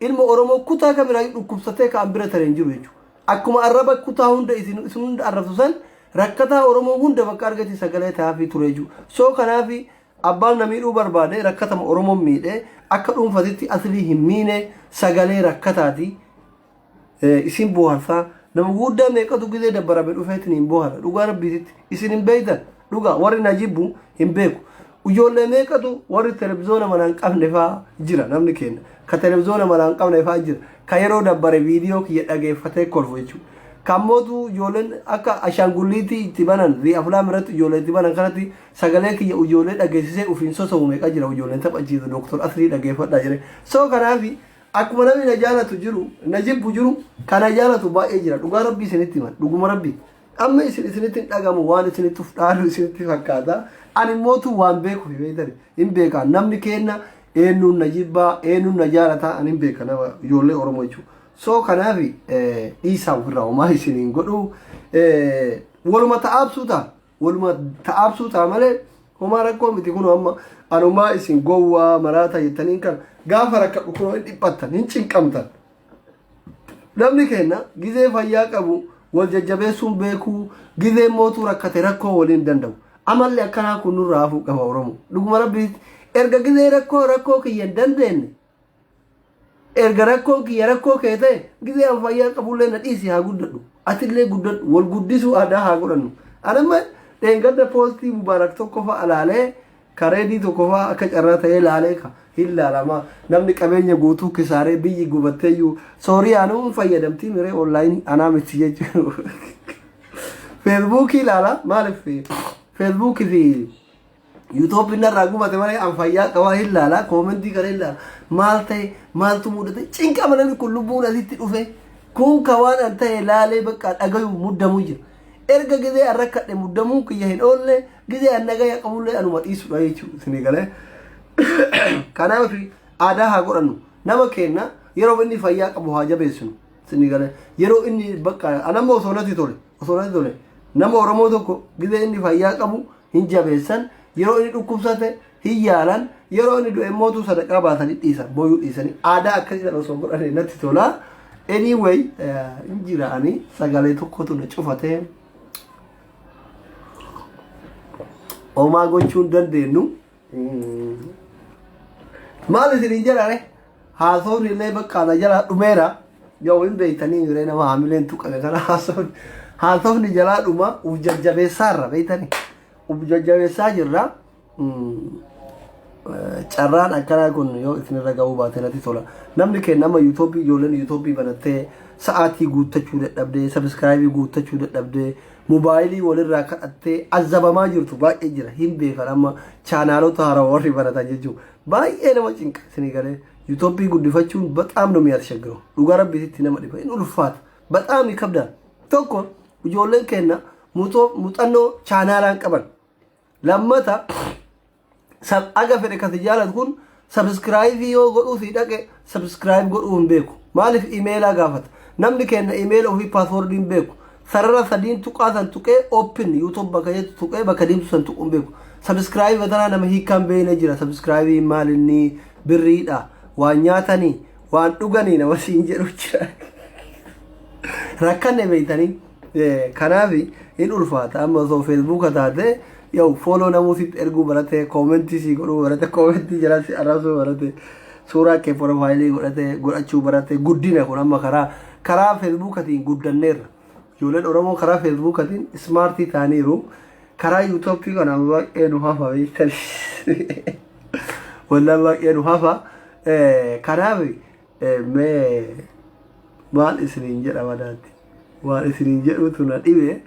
ilma oromoo kutaa kabiraa dhukkubsatee ka ambira tareen jiru jechuudha akkuma arraba kutaa hunda isin hunda arrabsu san rakkataa oromoo hunda bakka argati sagalee taafii ture jechuudha soo kanaafi abbaan namiidhuu barbaade rakkatama oromoo miidhe akka dhuunfatitti aslii hin miine sagalee rakkataati isin boharsaa nama guddaa meeqatu gizee dabbarame dhufeetiin hin bohara dhugaa rabbiititti isin hin beeytan dhugaa warri na jibbu hin beeku ijoollee meeqatu warri televizoona manaan qabne faa jira namni kenna ka televizoona manaan qabne faa jira ka yeroo dabbare viidiyoo kiyya dhageeffatee kolfu jechuudha kammootu ijoolleen akka ashaangulliitii itti banan ri'aflaam irratti ijoollee itti banan kanatti sagalee kiyya ijoollee dhageessisee ufiin sosomu meeqa jira ijoolleen taphachiisu doktor Aslii dhageeffadhaa jire soo kanaafi akkuma namni na jaalatu jiru na jibbu jiru kana jaalatu baay'ee jira dhugaa rabbii isinitti himan dhuguma rabbii amma isinitti hin dhagamu waan isinitti fudhaalu isinitti fakkaata ani mootu waan beeku hin beeka namni kenna eenyuun na jibbaa eenyuun na jaalataa ani hin beeka nama ijoollee oromoo jechuudha soo kanaafi dhiisaa ofirraa homaa isiniin godhu waluma ta'aabsuu ta'a malee homaa rakkoo miti kun amma anumaa isin gowwaa maraata jettaniin kan gaafa rakkadhu kun hin dhiphattan hin cinqamtan namni kenna gizee fayyaa qabu wal jajjabeessuun beekuu gizee mootuu rakkate rakkoo waliin danda'u amalli akkanaa kun nurraa hafuu qaba oromoo dhuguma rabbiitti erga gizee rakkoo kiyya hin dandeenye erga rakkoo kiyya rakkoo kee ta'e gizee an fayyaa qabullee na dhiisi haa guddadhu atillee guddadhu wal guddisuu aadaa haa godhannu anamma dheengadda poostii mubaarak tokko fa'a alaalee kareedii tokko fa'a akka carraa ta'ee laalee ka hin laalamaa namni qabeenya guutuu kisaaree biyyi gubatteeyyuu sooriyaanuu fayyadamtii miree onlaayinii anaa miti jechuudha feesbuukii ilaala maaliif feesbuukii fi yuutuubiin irraa gubate malee an fayyaa qabaa hin laala koomentii kana hin laala maal ta'e maaltu mudate cinqama namni kun lubbuun asitti dhufe kun ka waan an ta'e laalee bakka dhagayu muddamuu jira erga gizee an rakkadhe muddamuu kiyya hin oolle gizee an nagaya qabullee anuma dhiisudha jechuudha isinii galee kanaaf aadaa haa godhannu nama kenna yeroo inni fayyaa qabu haa jabeessinu isinii galee yeroo inni bakka anamma osoo natti tole nama oromoo tokko gizee inni fayyaa qabu hin jabeessan yeroo inni dhukkubsate hin yaalan yeroo inni du'e mootuu sadaqaa baasanii dhiisan booyuu dhiisanii aadaa akkasii osoo godhanii natti tola anyway hin jiraanii sagalee tokkotu na cufatee homaa gochuun dandeenyu maal isiniin jedhane haasofni illee bakka na jalaa dhumeera yoo hin beeytanii yuree nama haamileen tuqame kana haasofni jalaa dhuma uf jajjabeessaarra beeytanii uf jajjabeessaa jirra carraan akkanaa kun yoo isinirra ga'uu baate natti tola namni kenna amma yuutuubii ijoolleen yuutuubii banattee sa'aatii guuttachuu dadhabdee sabiskiraayibii guuttachuu dadhabdee mobaayilii walirraa kadhattee azzabamaa jirtu baay'ee jira hin beekan amma chaanaalota haaraa warri baratan jechuudha baay'ee nama cinqa isinii galee yuutuubii guddifachuun bataam nama yaadshaggaru dhugaa rabbiitti nama dhiba hin ulfaata bataam ni kabdaan tokko ijoolleen kenna muuxannoo chaanaalaan qaban lammata aga fedhe kasi jaalatu kun sabiskiraayibii yoo godhuu fi dhaqe sabiskiraayib godhuu hin beeku maaliif imeelaa gaafata namni kenna imeela ofii paaswoordii hin beeku sarara sadiin tuqaa san tuqee open youtube bakka jettu tuqee bakka diimtu san tuquu hin beeku sabiskiraayib tanaa nama hiikaan beeyne jira sabiskiraayibii maal inni birriidha waan nyaatanii waan dhuganii nama siin jedhu jira rakkanne beeytanii kanaaf hin ulfaata amma osoo feesbuuka taate yow follow namuusitti erguu barate koomentii si godhuu barate koomentii jalatti arrabsuu barate suuraa kee profaayilii godhachuu barate guddina kun amma karaa feesbuukatiin guddanneerra ijoolleen oromoo karaa feesbuukatiin ismaartii ta'aniiru karaa yuutuubii kana baay'ee nu hafa beektanii wallaan baay'ee nu hafa kanaaf mee maal isiniin jedha madaatti waan isiniin jedhutu na dhibe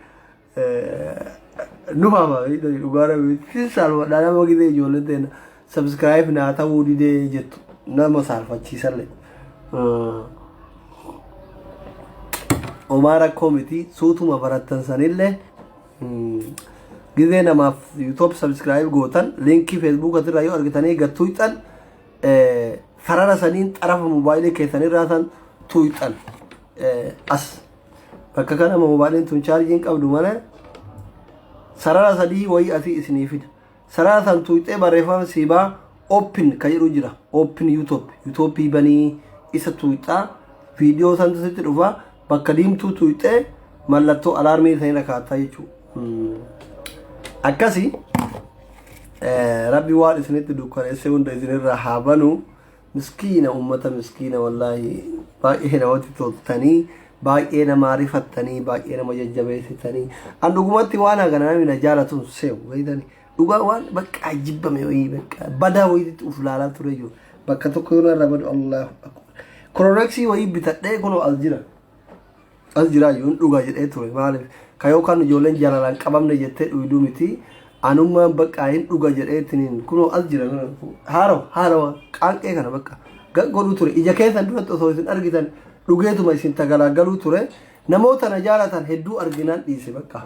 nu hama dhugaara bitti salphaadha nama gidee ijoollee teena subscribe naa ta'uu didee jettu nama saalfachiisallee Omara committee suutuma barattan sanillee gidee namaaf YouTube subscribe gootan linkii Facebook irraa yoo argitanii gattuuxan farara saniin xarafa mobaayilii keessanirraa san tuuxan as bakka kana mobaayiliin tun chaarjiin qabdu malee sarara sadii wayii asii isinii fida sarara san tuuxee barreeffama siibaa open ka jedhu jira open YouTube banii isa tuuxaa viidiyoo san sitti dhufa bakka diimtuu tuuxee mallattoo alaarmii sanirra kaa'ataa jechuudha akkasi rabbi waan isinitti dukkaneesse hunda isinirraa haa banu miskiina ummata miskiina wallaahi baay'ee namatti toltanii baay'ee nama rifattanii baay'ee nama jajjabeessitanii an dhugumatti waan hagana namni na jaalatun seewu wayitanii dhugaa waan bakka ajibbame wayii bakka badaa wayiitti uf laalaa ture jiru bakka tokko yoo narra badu allahu akbar kororeksii wayii bitadhee kunoo as jira yoon dhugaa jedhee ture maaliif ka yookaan ijoolleen jaalalaan qabamne jettee dhuyduu miti anummaan bakka hin dhuga jedheetiniin kunoo as jira haarawa qaanqee kana bakka godhu ture ija keessan duratti osoo isin argitan dhugeetuma isin tagalaagaluu ture namoota na jaalatan hedduu arginaan dhiise bakka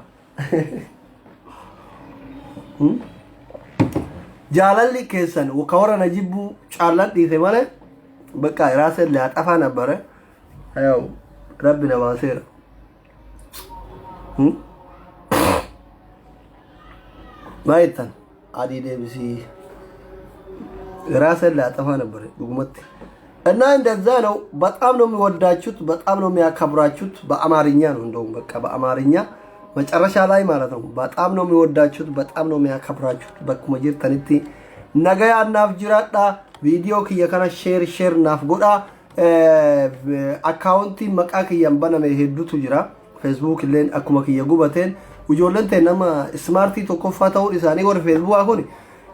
jaalalli keessan ka warra na jibbuu caallan dhiise malee bakka iraasellee haxafaa nabbare ayaw rabbi na baaseera ማይታን አዲዴ ቢሲ ራስን ላጠፋ ነበር ዱግመት እና እንደዛ ነው በጣም ነው የሚወዳችሁት በጣም ነው የሚያከብራችሁት በአማርኛ ነው እንደውም በቃ በአማርኛ መጨረሻ ላይ ማለት ነው በጣም ነው የሚወዳችሁት በጣም ነው የሚያከብራችሁት በኩመ ጅርተንቲ ነገ ያናፍ ጅራዳ ቪዲዮ ከየከና ሼር ናፍ ጎዳ አካውንቲ መቃክ ያንበነመ ሄዱቱ ጅራ ፌስቡክ ለን አኩመ ከየጉበቴን ujoolleen ta'e nama smartii tokkoffaa ta'uu isaanii warri Facebook kuni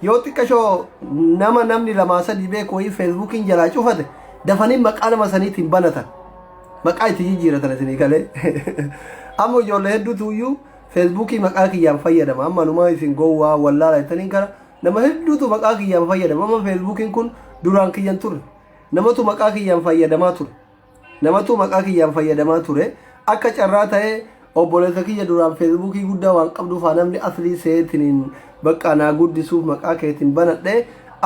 yoo xiqqashoo namni lama sadii beeku wayii Facebookiin jalaa cufate dafanii maqaa nama saniitiin banatan maqaa itti jijjiiratan isinii galee amma ijoollee hedduutu iyyuu Facebookii maqaa kiyyaan fayyadama amma numa isin gowwaa wallaala jettaniin kana nama hedduutu maqaa kiyyaan fayyadama amma Facebookiin kun duraan kiyyan ture namatu maqaa kiyyaan fayyadamaa ture akka carraa ta'ee obboleessa kiyya duraan feesbuukii guddaa waan qabduuf namni aslii seetiniin bakka naa guddisuuf maqaa keetiin banadhe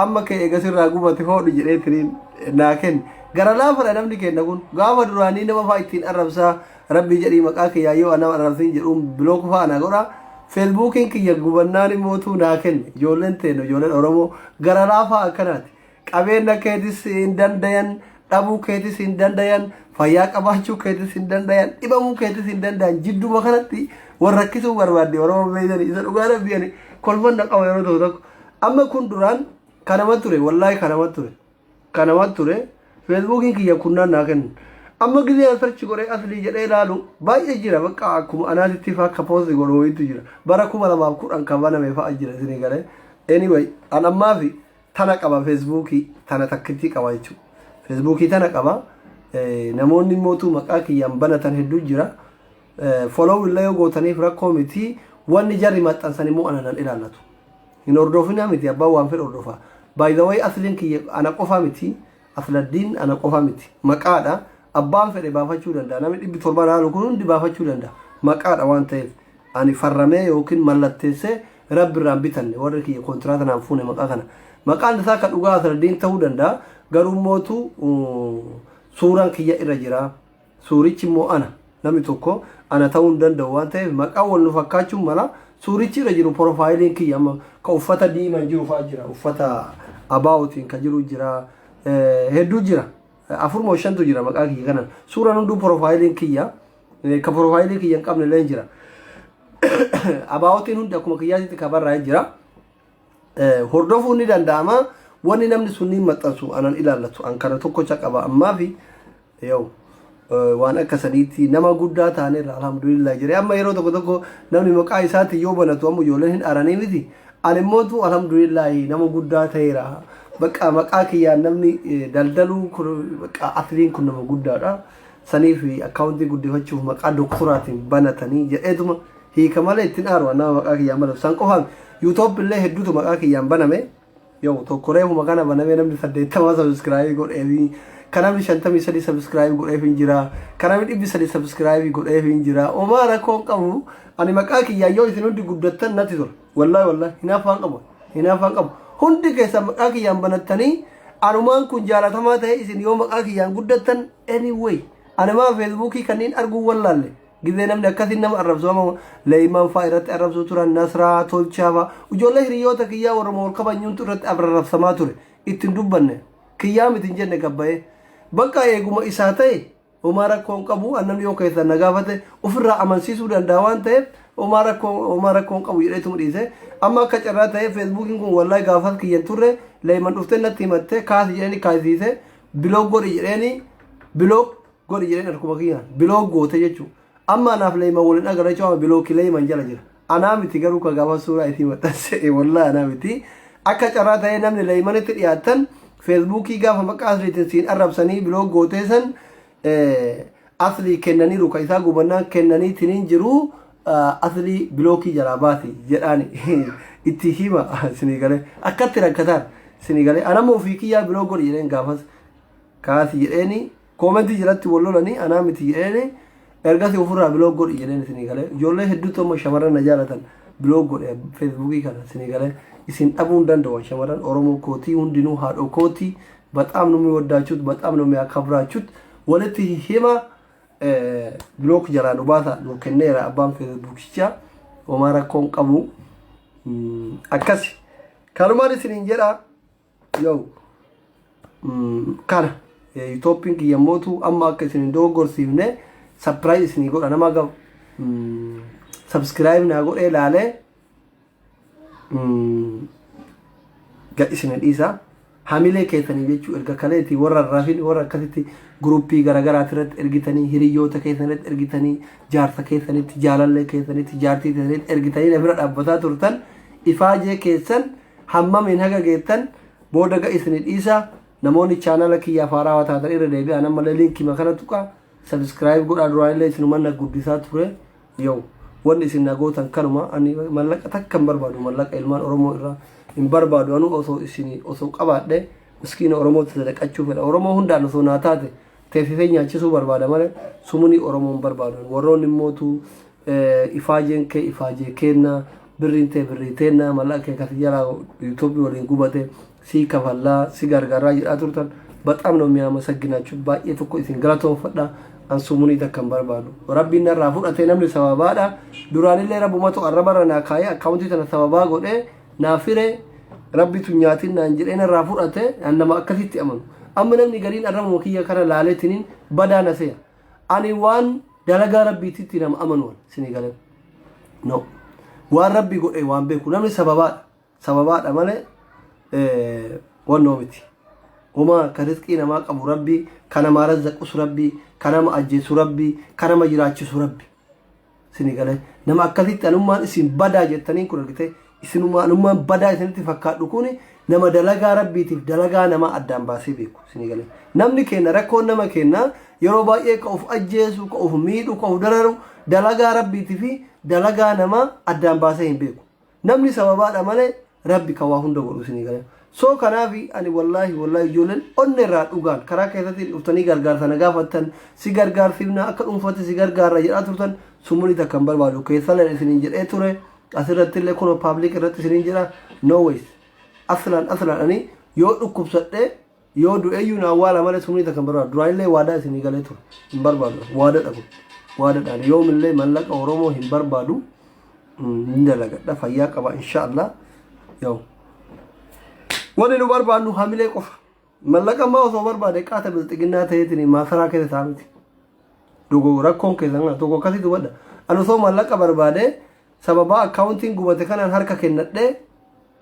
amma kee eegasirraa gubate hoodhi jedheetiniin naa kenni gara laafadha namni kenna kun gaafa duraanii nama fa'aa ittiin arrabsaa rabbii jedhii maqaa kiyyaa yoo nama arrabsiin jedhuun bilook fa'aa naa godha feesbuukiin kiyya gubannaan mootuu naa kenni ijoolleen teeno ijoolleen oromoo gara laafaa akkanaati qabeenya keetis hin dandayan dhabuu keetis hin dandayan fayyaa qabaachuu keetis hin dandayan dhibamuu keetis hin dandayan jidduma kanatti warrakkisuu barbaadde oromoo beeyanii isa dhugaa rabbiyani kolfanna qaba yeroo tokko amma kun duraan kanama ture wallaahi kanama ture feesbuukiin kiyya kunnaan naa kennu amma gizee sarchi godhee aslii jedhee ilaalu baay'ee jira bakka akkuma anaatitti faa akka poosti godhu wayiitu jira bara 2010 kan baname fa'a jira isinii galee anyway an ammaa fi tana qaba feesbuukii tana takkitti qaba jechuudha feesbuukii tana qaba namoonni mootuu maqaa kiyyaan banatan hedduu jira follow illee yoo gootaniif rakkoo miti wanni jarri maxxansan immoo anan ilaallatu hin hordofina miti abbaa waan fedhe hordofaa by the way asliin kiyya ana qofa miti asladdiin ana qofa miti maqaadha abbaan fedhe baafachuu danda'a namni 700 laalu kun hundi baafachuu danda'a maqaadha waan ta'eef ani farramee yookiin mallatteessee rabbi irraan bitanne warri kiyya kontiraata naan fuune maqaa kana maqaan isaa ka dhugaa asladdiin ta'uu danda'a garuu mootuu suuraan kiyya irra jira suurichi immoo ana namni tokko ana ta'uu hin danda'u waan ta'eef maqaa wal nu fakkaachuun mala suurichi irra jiru profaayiliin kiyya amma ka uffata diimaan jiru fa'aa jira uffata abaawutiin ka jiru jira hedduu jira 4-5 jira maqaa kiyya kanan suuraan hunduu profaayiliin kiyya ka profaayilii kiyya hin qabne illee jira abaawutiin hundi akkuma kiyyaatitti ka barraa'ee jira hordofuun ni danda'ama wanni namni sunniin maxxansu anan ilaallatu an kana tokkocha qaba ammaa fi yoo waan akka saniitti nama guddaa taaneerra alhamdulillah jire amma yeroo tokko namni maqaa isaatti yoo banatu amma ijoolleen hin aranii miti ani immootu alhamdulillah nama guddaa ta'eera bakka maqaa kiyyaa namni daldaluu kun bakka Asliin kun nama guddaadha. Sanii fi akkaawuntii guddifachuuf maqaa doktoraatiin banatanii jedheetuma hiika malee ittiin aaru nama maqaa kiyyaan banatu. San qofaan YouTube illee hedduutu maqaa kiyyaan baname. Yoo tokko reefuma kana banamee namni 80 subscribe godhee kanamni 53 subscribe godhee jira. Kanamni 300 subscribe godhee jira. Omaa rakkoon qabu ani maqaa kiyyaa yoo isin hundi guddattan natti tura. Wallahi hinaafaan qabu. Hundi keessa maqaa kiyyaan banattanii anumaan kun jaalatamaa ta'e isin yoo maqaa kiyyaan guddattan anyway anuma Facebookii kanneen arguu wallaalle gizee namni akkasiin nama arrabsoo leeyman faa irratti arrabsoo turan Nasraa Tolchaaba ijoollee hiriyoota kiyyaa warra mool kabanyuuntu irratti arrabsamaa ture ittiin dubbanne kiyyaa mitiin jenne gabbaa'ee bakka eeguma isaa ta'e homaa rakkoon qabu annamni yoo keessa nagaafate ofirraa amansiisuu danda'a waan ta'eef homaa rakkoon qabu jedheetu dhiise amma akka carraa ta'e Facebookiin kun wallahi gaafas kiyyan turre leeyman dhuftee natti himatte kaasi jedheni kaasiise biloog godhi jedheen arkuma kiyyaan biloog goote jechuudha. Amma anaaf leeyman waliin agarachuu amma bilookii leeyman jala jira. Anaa miti garuu ka gaafa suuraa itti maxxanse wallahi anaa miti. Akka carraa ta'ee namni leeymanitti dhiyaatan Facebookii gaafa maqaa Asliitiin siin arrabsanii biloog gootee san Aslii kennaniiru ka isaa gubannaa kennaniitiin jiru Aslii bilookii jalaa baati jedhaani itti hima isinii galee akkatti rakkataan isinii galee anammoo ofii kiyyaa biloog godhi jedheen gaafas kaasi jedheeni koomentii jalatti wallolanii anaa miti jedheeni ergasii ofirraa biloog godhi jedheen isinii galee ijoollee hedduutu amma shamarran na jaalatan biloog godhe Facebookii kana isinii galee isin dhabuun danda'u shamarran Oromoo kootii hundinuu haadho kootii በጣም ነው የሚወዳችሁት በጣም ነው የሚያከብራችሁት ወለቲ ሂማ ብሎክ ጀራኑ ባታ ነው ከነራ አባን ፌስቡክ ቻ ኦማራ ኮን ቀቡ አከሲ ካልማሪ ሲንጀራ ያው ካና የኢትዮጵያን የሞቱ አማ ከሲን ዶጎር ሲብነ ሰርፕራይዝ ኒ ጎዳ ነማጋ ሰብስክራይብ ና ጎዳ ላለ ጋኢስነ ዲሳ ሐሚሌ ከየተኒ ጀቹ እርጋ ከለቲ ወራ ራፊን ወራ ከቲ ግሩፕ ገራገራ ትረት እርግተኒ ሂሪዮ ተከየተነት እርግተኒ ጃርታ ከየተነት ጃላለ ከየተነት ጃርቲ ተነት እርግተኒ ለብራ ዳበታ ቱርተን ኢፋጄ ከሰን ሐማሜን ሀገ ጌተን ቦደጋ ኢስኒ ዲሳ ነሞኒ ቻናል ኪያ ፋራዋታ ተሪ ረደቢ አናም ለሊንክ መከነቱቃ ሰብስክራይብ ጎዳ ዱራይ ላይ ስኑ ማና ጉዲሳ ቱሬ ዮ ወን ኢስና ጎተን ከኑማ አኒ መለቀ ተከም በርባዱ መለቀ ኢልማን ኦሮሞ ኢራ imbarbaadu anu osoo qabaadhe miskiina Oromoo tadaqachuu fedha Oromoo hundaan osoo naa taate teessisee nyaachisuu barbaada malee sumuni Oromoon barbaadu warroonni immootu ifaajeen kee ifaajee kenna birriin tee birrii teenna mallaqa kee kasi jalaa Itoophiyaa waliin gubate si kafallaa si gargaaraa jedhaa turtan በጣም ነው የሚያመሰግናችሁ ባየ tokko isin galatoomfadha an sumuni takkan barbaadu rabbiin narraa fudhatee namni sababaadha duraanillee rabbumatu arrabarana kaayee akkaawuntii tana sababaa godhee naafire rabbitu nyaatin naan jedheen irraa fudhate annama akkasitti amanu amma namni gariin arramu kiyya kana laaleetinin badaana seya ani waan dalagaa rabbiititti nama amanu sini galan no waan rabbi godhe waan beeku namni sababaadha malee wannoo miti uma ka rizqii namaa qabu rabbi kana maarazaqus rabbi kana ma ajjeesu rabbi kana ma jiraachisu rabbi sini galan nama akkasitti anummaan isin badaa jettaniin kun argite isinummaan badaa isinitti fakkaadhu kun nama dalagaa rabbiitiif dalagaa nama addaan baasee beeku isinii galee namni kenna rakkoon nama kenna yeroo baay'ee ka of ajjeesu ka of miidhu ka of dararu dalagaa rabbiitiif dalagaa nama addaan baasee hin beeku namni sababaadha malee rabbi ka waa hunda godhu isinii galee soo kanaafi ani wallaahi ijoolleen onne irraa dhugaan karaa keessatti dhuftanii gargaarsa na gaafattan si gargaarsiifna akka dhuunfatti si gargaarra jedhaa turtan sumuni takkan barbaadu keessallee isiniin jedhee ture asirratti illee kun public irratti isiniin jira no ways aslan ani yoo dhukkubsadhe yoo du'eeyyuu na awwaala malee sumuni takkan barbaadu duraanillee waadaa isinii galee ture hin barbaadu waadaadhaan yoomillee mallaqa Oromoo hin barbaadu hin dalagadha fayyaa qaba inshaallah yoo wani nu barbaadnu hamilee qofa mallaqa maa osoo barbaade qaata bilxiginnaa ta'eetiin maasaraa keessa taa'amti dogo rakkoon keessa tokko akkasitti wadha ani osoo mallaqa barbaade sababa accounting gubate kanan harka kennadhe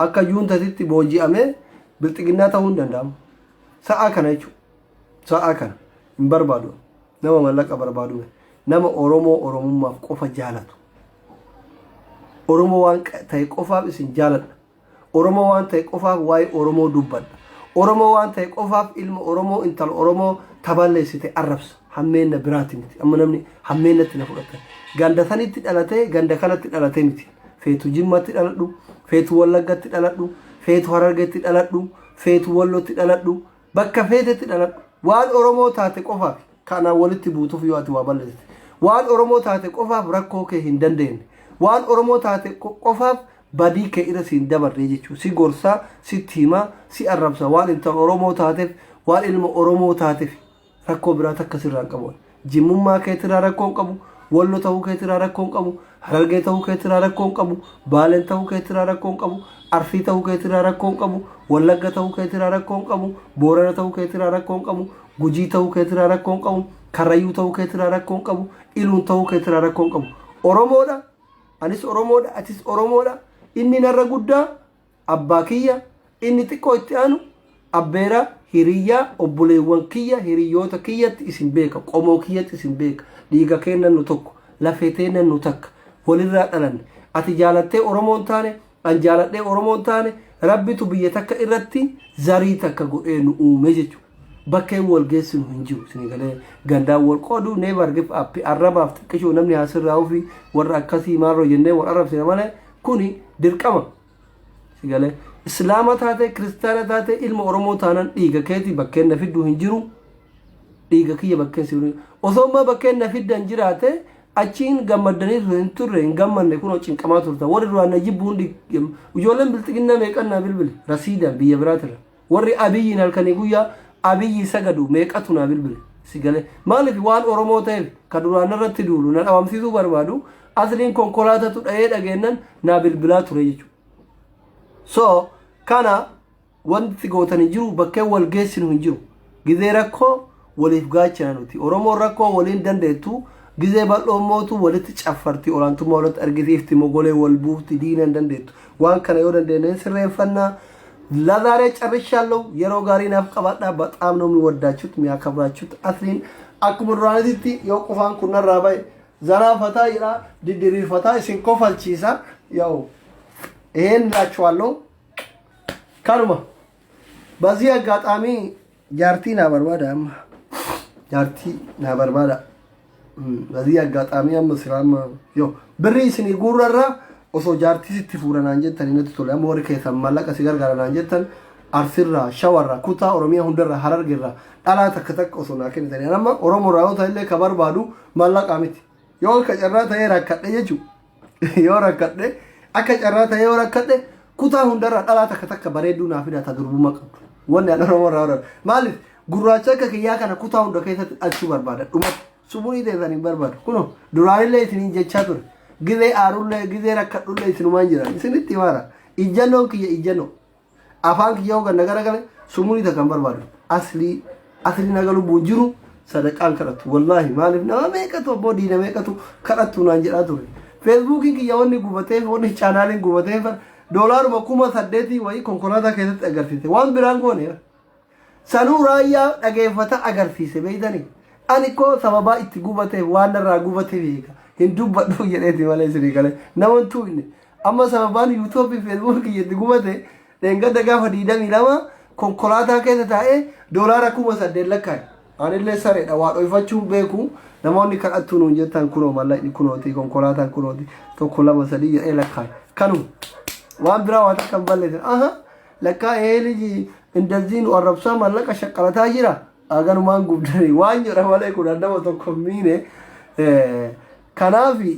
akka juuntatitti booji'ame bilxiginnaa ta'uu hin danda'amu sa'a kana jechuudha sa'a kana hin barbaadu nama mallaqa barbaadu nama oromummaaf qofa jaalatu oromoo waan ta'e qofaaf isin jaaladha oromoo waan ta'e qofaaf waa'ee oromoo dubbadha oromoo waan ta'e qofaaf ilma oromoo intala oromoo taballeessite arrabsa hammeenna biraati miti amma namni hammeennatti na fudhata ganda sanitti dhalatee ganda kanatti dhalatee miti feetu jimmatti dhaladhu feetu wallaggatti dhaladhu feetu harargetti dhaladhu feetu wallotti dhaladhu bakka feetetti dhaladhu waan oromoo taate qofaaf kana walitti buutuuf yoo ati waa balleessite waan oromoo taate qofaaf rakkoo kee hin dandeenye waan oromoo taate qofaaf badii kee irra siin dabarree jechuu si gorsaa si tiimaa si arrabsa waan intala oromoo taateef waan ilma oromoo taateef rakkoo biraa takka sirraa qabu jimmummaa keetirraa rakkoon qabu wallo ta'uu keetirraa rakkoon qabu harargee ta'uu keetirraa rakkoon qabu baaleen ta'uu keetirraa rakkoon qabu arsii ta'uu keetirraa rakkoon qabu wallagga ta'uu keetirraa rakkoon qabu boorana ta'uu keetirraa rakkoon qabu gujii ta'uu keetirraa rakkoon qabu karrayyuu ta'uu keetirraa rakkoon qabu iluun ta'uu keetirraa rakkoon qabu oromoodha anis oromoodha atis oromoodha inni narra guddaa abbaa kiyya inni xiqqoo itti aanu abbeera hiriyyaa obboleewwan kiyya hiriyyoota kiyyatti isin beeka qomoo kiyyatti isin beeka dhiiga kennan nu tokko lafee teennan nu takka walirraa dhalanne ati jaalattee oromoon taane an jaaladhee oromoon taane rabbitu biyya takka irratti zarii takka godhee nu uume jechuudha bakkeen wal geessinu hin jiru sinigalee gandaan wal qooduu nee bargif appi arrabaaf xiqqishuu namni haasirraa ofii warra akkasii maarroo jennee wal arrabsine malee kuni dirqama sinigalee islaama taate kiristaana taate ilma oromoo taanan dhiiga keetii bakkeen na fidduu hin jiru dhiiga kiyya bakkeen si osoo ammaa bakkeen na fiddan jiraate achiin gammadanii hin turre hin gammanne kunoo cinqamaa turta warri duraan na jibbu hundi ijoolleen bilxiginnaa meeqannaa bilbile rasiidaan biyya biraatirra warri abiyyiin halkanii guyyaa abiyyi sagadu meeqatu naa bilbile sigale maaliif waan oromoo ta'eef ka duraan irratti duulu na dhabamsiisuu barbaadu asliin konkolaatatu dha'ee dhageennan naa bilbilaa ture jechuudha so kana wanti gootanii jiru bakkee wal geessinu hin jiru gizee rakkoo waliif gaachana nuti oromoon rakkoo waliin dandeettu gizee bal'oommootu walitti caffarti olaantummaa walitti argisiifti mogolee wal buufti diina hin dandeettu waan kana yoo dandeenye sirreeffannaa ለዛሬ ጨርሻለሁ የሮው ጋሪ ናፍቀባዳ በጣም ነው የሚወዳችሁት የሚያከብራችሁት አስሊን አኩምራንቲቲ የቁፋን ኩነራ ባይ ዘና ፈታ ይራ ዲዲሪ ፈታ ሲንኮፈልቺሳ ያው ይሄን ላችኋለሁ ካሉማ በዚህ አጋጣሚ ጃርቲ ናበርባዳ በዚህ አጋጣሚ አመስራም ያው ብሪስኒ ጉረራ osoo jaartii sitti fuudhanaan jettanii natti tole amma warri keessan mallaqa si gargaaranaan jettan arsirraa shawarraa kutaa oromiyaa hundarraa harargeerraa dhalaa takka takka osoo naa kennitanii amma oromoo irraa yoo ta'e illee ka barbaadu mallaqaa miti yoo akka carraa ta'ee rakkadhe jechuudha yoo rakkadhe akka carraa ta'ee yoo rakkadhe kutaa hundarraa dhalaa takka takka bareedduu naa fidaa ta durbummaa qabdu wanni an oromoo irraa odan maaliif gurraacha akka kiyyaa kana kutaa hunda keessatti dhalchuu barbaada dhumatti sumunii teessanii barbaadu kunoo duraanillee isiniin jechaa ture gizee aarulle gizee rakkadhulle isinumaan jiran isinitti maara ijjannoon kiyya ijjanno afaan kiyya hogan nagara gale sumuni takan barbaadu asli nagalu bujiru sadaqaan kadhatu wallahi maalif nama meeqatu abbo diina meeqatu kadhatu naan jedhaa ture feesbuukiin kiyya wanni gubateef wanni chaanaaliin gubateef doolaaruma 8,000 wayii konkolaataa keessatti agarsiise waan biraan goone sanuu raayyaa dhageeffata agarsiise beeytanii ani koo sababaa itti gubateef waan irraa gubateef eega hindubadhu jedheeti malee isinii gale namantu inni amma sababaan yuutuubii feesbuukii yetti gubate dheengada gaafa 22 konkolaataa keessa taa'ee doolaara 8,000 lakkaa'e anillee sareedha waa dhoyfachuun beeku namoonni kadhattuu nuun jettan kunoo mallaqni kunooti konkolaataan kunooti tokko 2-3 jedhee lakkaa'e kanuma waan biraa waa takka hin balleessan lakkaa'ee liji indazii nu arrabsaa mallaqa shaqqalataa jira aganumaan gubdanii waan jedha malee kun addama tokko miine kanaafi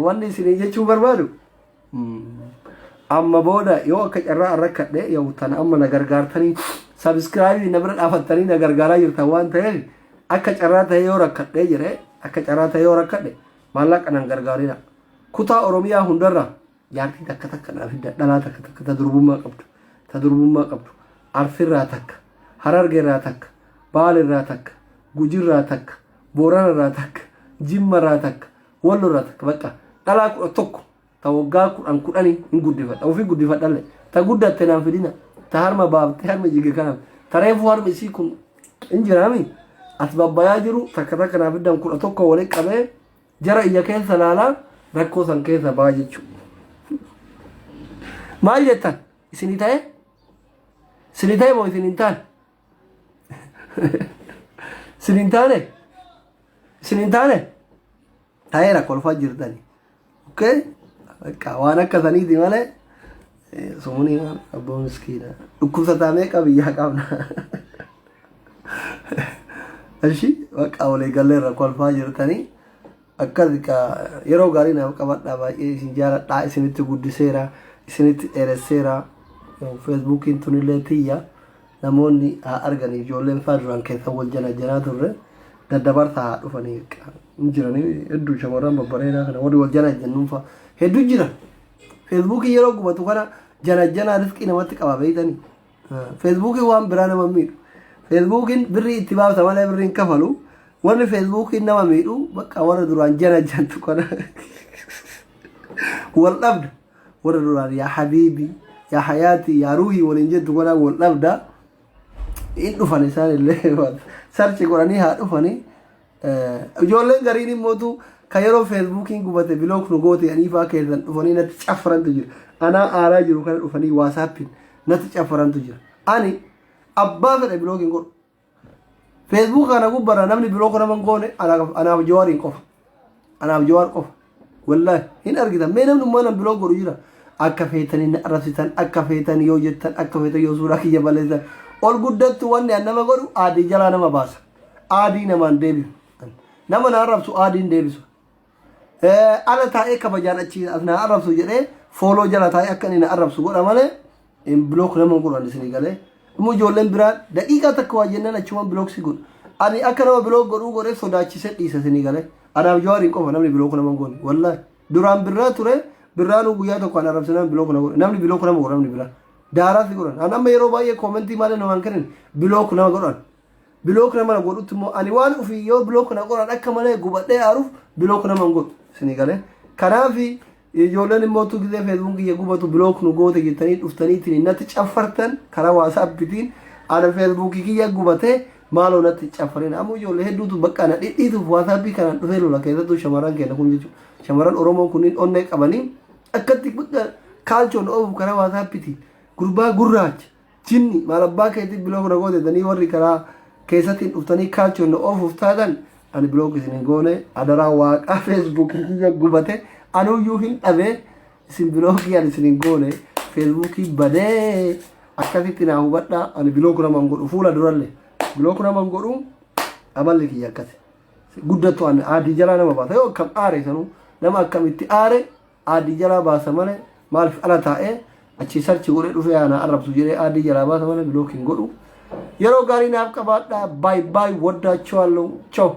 wanni isinii jechuu barbaadu amma booda yoo akka carraa rakkadhe yoo tan amma na gargaartanii subscribe na bira dhaafattanii na gargaaraa jirtan waan ta'eef akka carraa ta'e yoo rakkadhe jedhe akka carraa ta'e yoo rakkadhe maallaqa nan gargaarina kutaa oromiyaa hundarra jaartii takka takka naaf dhalaa takka takka ta durbummaa qabdu arsirraa takka harargeerraa takka baalirraa takka gujirraa takka booranarraa takka jimmarraa takka walloraa takka bakka dhalaa kudha tokko ta waggaa kudhanii hin guddifadha ofii guddifadhalle ta guddatte naan fidina ta harma baabte harma jige kanaaf ta reefuu harma isii kun hin jiraami as babbayaa jiru takka takka naaf fiddan kudha tokko waliin qabee jara iyya keessa laalaa rakkoo san keessa baa jechuudha maal jettan isinii ta'e Sinitay mo sinintan. Sinintane. Sinintane. Tahee kolfaa jirtani. Okay? Waan akkasanii di malee sumuni abboon miskiina. Dhukkubsataa meeqa biyyaa qabna. Ashi bakka walii galleerra kolfaa jirtanii akkasi yeroo gaarii naaf qabadhaa baay'ee isin jaaladhaa isinitti guddiseera isinitti dheeresseera Facebookiin tunillee tiyya namoonni haa arganii ijoolleen faa duraan keessa wal janaa turre daddabarsa haa dhufanii jiranii hedduu shamarran babbareedaa kana warri wal janaa jennuunfaa hedduu jira. Facebookii yeroo gubatu kana janaa riskii namatti qaba beeytanii. Facebookii waan biraa nama miidhu. Facebookiin birrii itti baafta malee birriin kafalu. Wanni Facebookiin nama miidhu bakka warra duraan jantu kana wal dhabda. Warra duraan yaa habiibi yaa hayaati yaa ruuhii waliin jettu kana wal dhabda. In dhufan isaan illee sarchi godhanii haa dhufanii. Ijoolleen gariin immootu kan yeroo Facebookiin gubate bilook nu goote ani faa keessan dhufanii natti caffarantu jira. Anaa aaraa jiru kana dhufanii waasaappiin natti caffarantu jira. Ani abbaa fedhe bilookiin godhu. Facebook kana gubbara namni bilook nama goone anaaf jawaariin qofa. Anaaf jawaar qofa. Wallahi hin argitan mee namni ummaa nama bilook godhu jira. Akka feetanii na arrabsitan akka feetanii yoo jettan akka feetanii yoo suuraa kiyya balleessan ol guddattu wanni an nama godhu aadii jalaa nama baasa. Aadii namaan deebisu. Nama na arrabsu aadiin deebisu. Ala taa'ee kabajaan achi na arrabsu jedhee fooloo jala taa'ee akka inni na arrabsu godha malee bilook nama godhan isinii galee. Immoo ijoolleen biraan daqiiqaa takka waa jennaan achumaan bilook si godhu. Ani akka nama bilook godhuu godhee sodaachisee dhiisa isinii galee. Anaaf jawaariin qofa namni bilook nama goone. Wallahi duraan birraa ture birraanuu guyyaa tokko an arrabsinaan bilook nama godhe. Namni bilook nama godha namni biraa. Daaraa si godhan. An amma yeroo baay'ee koomentii malee namaan kennan bilook nama godhan. Bilook nama godhutti immoo ani waan ofii yoo bilook na godhan akka malee gubadhee aaruuf bilook nama godhu isinii galee. Kanaafi ijoolleen immoo gizee Facebook kiyya gubatu bilook nu goote jettanii dhuftaniitiin natti caffartan karaa WhatsAppitiin ana Facebook kiyya gubatee maaloo natti caffarin ammoo ijoollee hedduutu bakka na dhidhiituuf WhatsAppii kanaan dhufee lola keessattuu shamarran keenya kun jechuudha. Shamarran Oromoo kunniin onnee qabanii akkatti bakka kaalchoon oofu karaa WhatsAppitiin gurbaa gurraacha jinni maal abbaa keetii bilook na goote jedhanii warri karaa keessattiin dhuftanii kaalchoon oofuuf taatan ani bilook isin goone adaraa waaqaa Facebook kiyya gubate anuyyuu hin dhabe isin bilookii ani isin goone Facebookii badee akkasitti naa hubadhaa ani bilook naman godhu fuula durallee bilook naman godhu amalli kiyya akkasi guddattu ani aadii jalaa nama baasa yoo akkam aare sanuu nama akkamitti aare aadii jalaa baasa malee maaliif ala taa'ee achi sarchi godhee dhufee ana arrabsu jedhee aadii jalaa baasa malee bilook hin godhu yeroo gaarii naaf qabaadhaa baay waddaachuu halluu choo.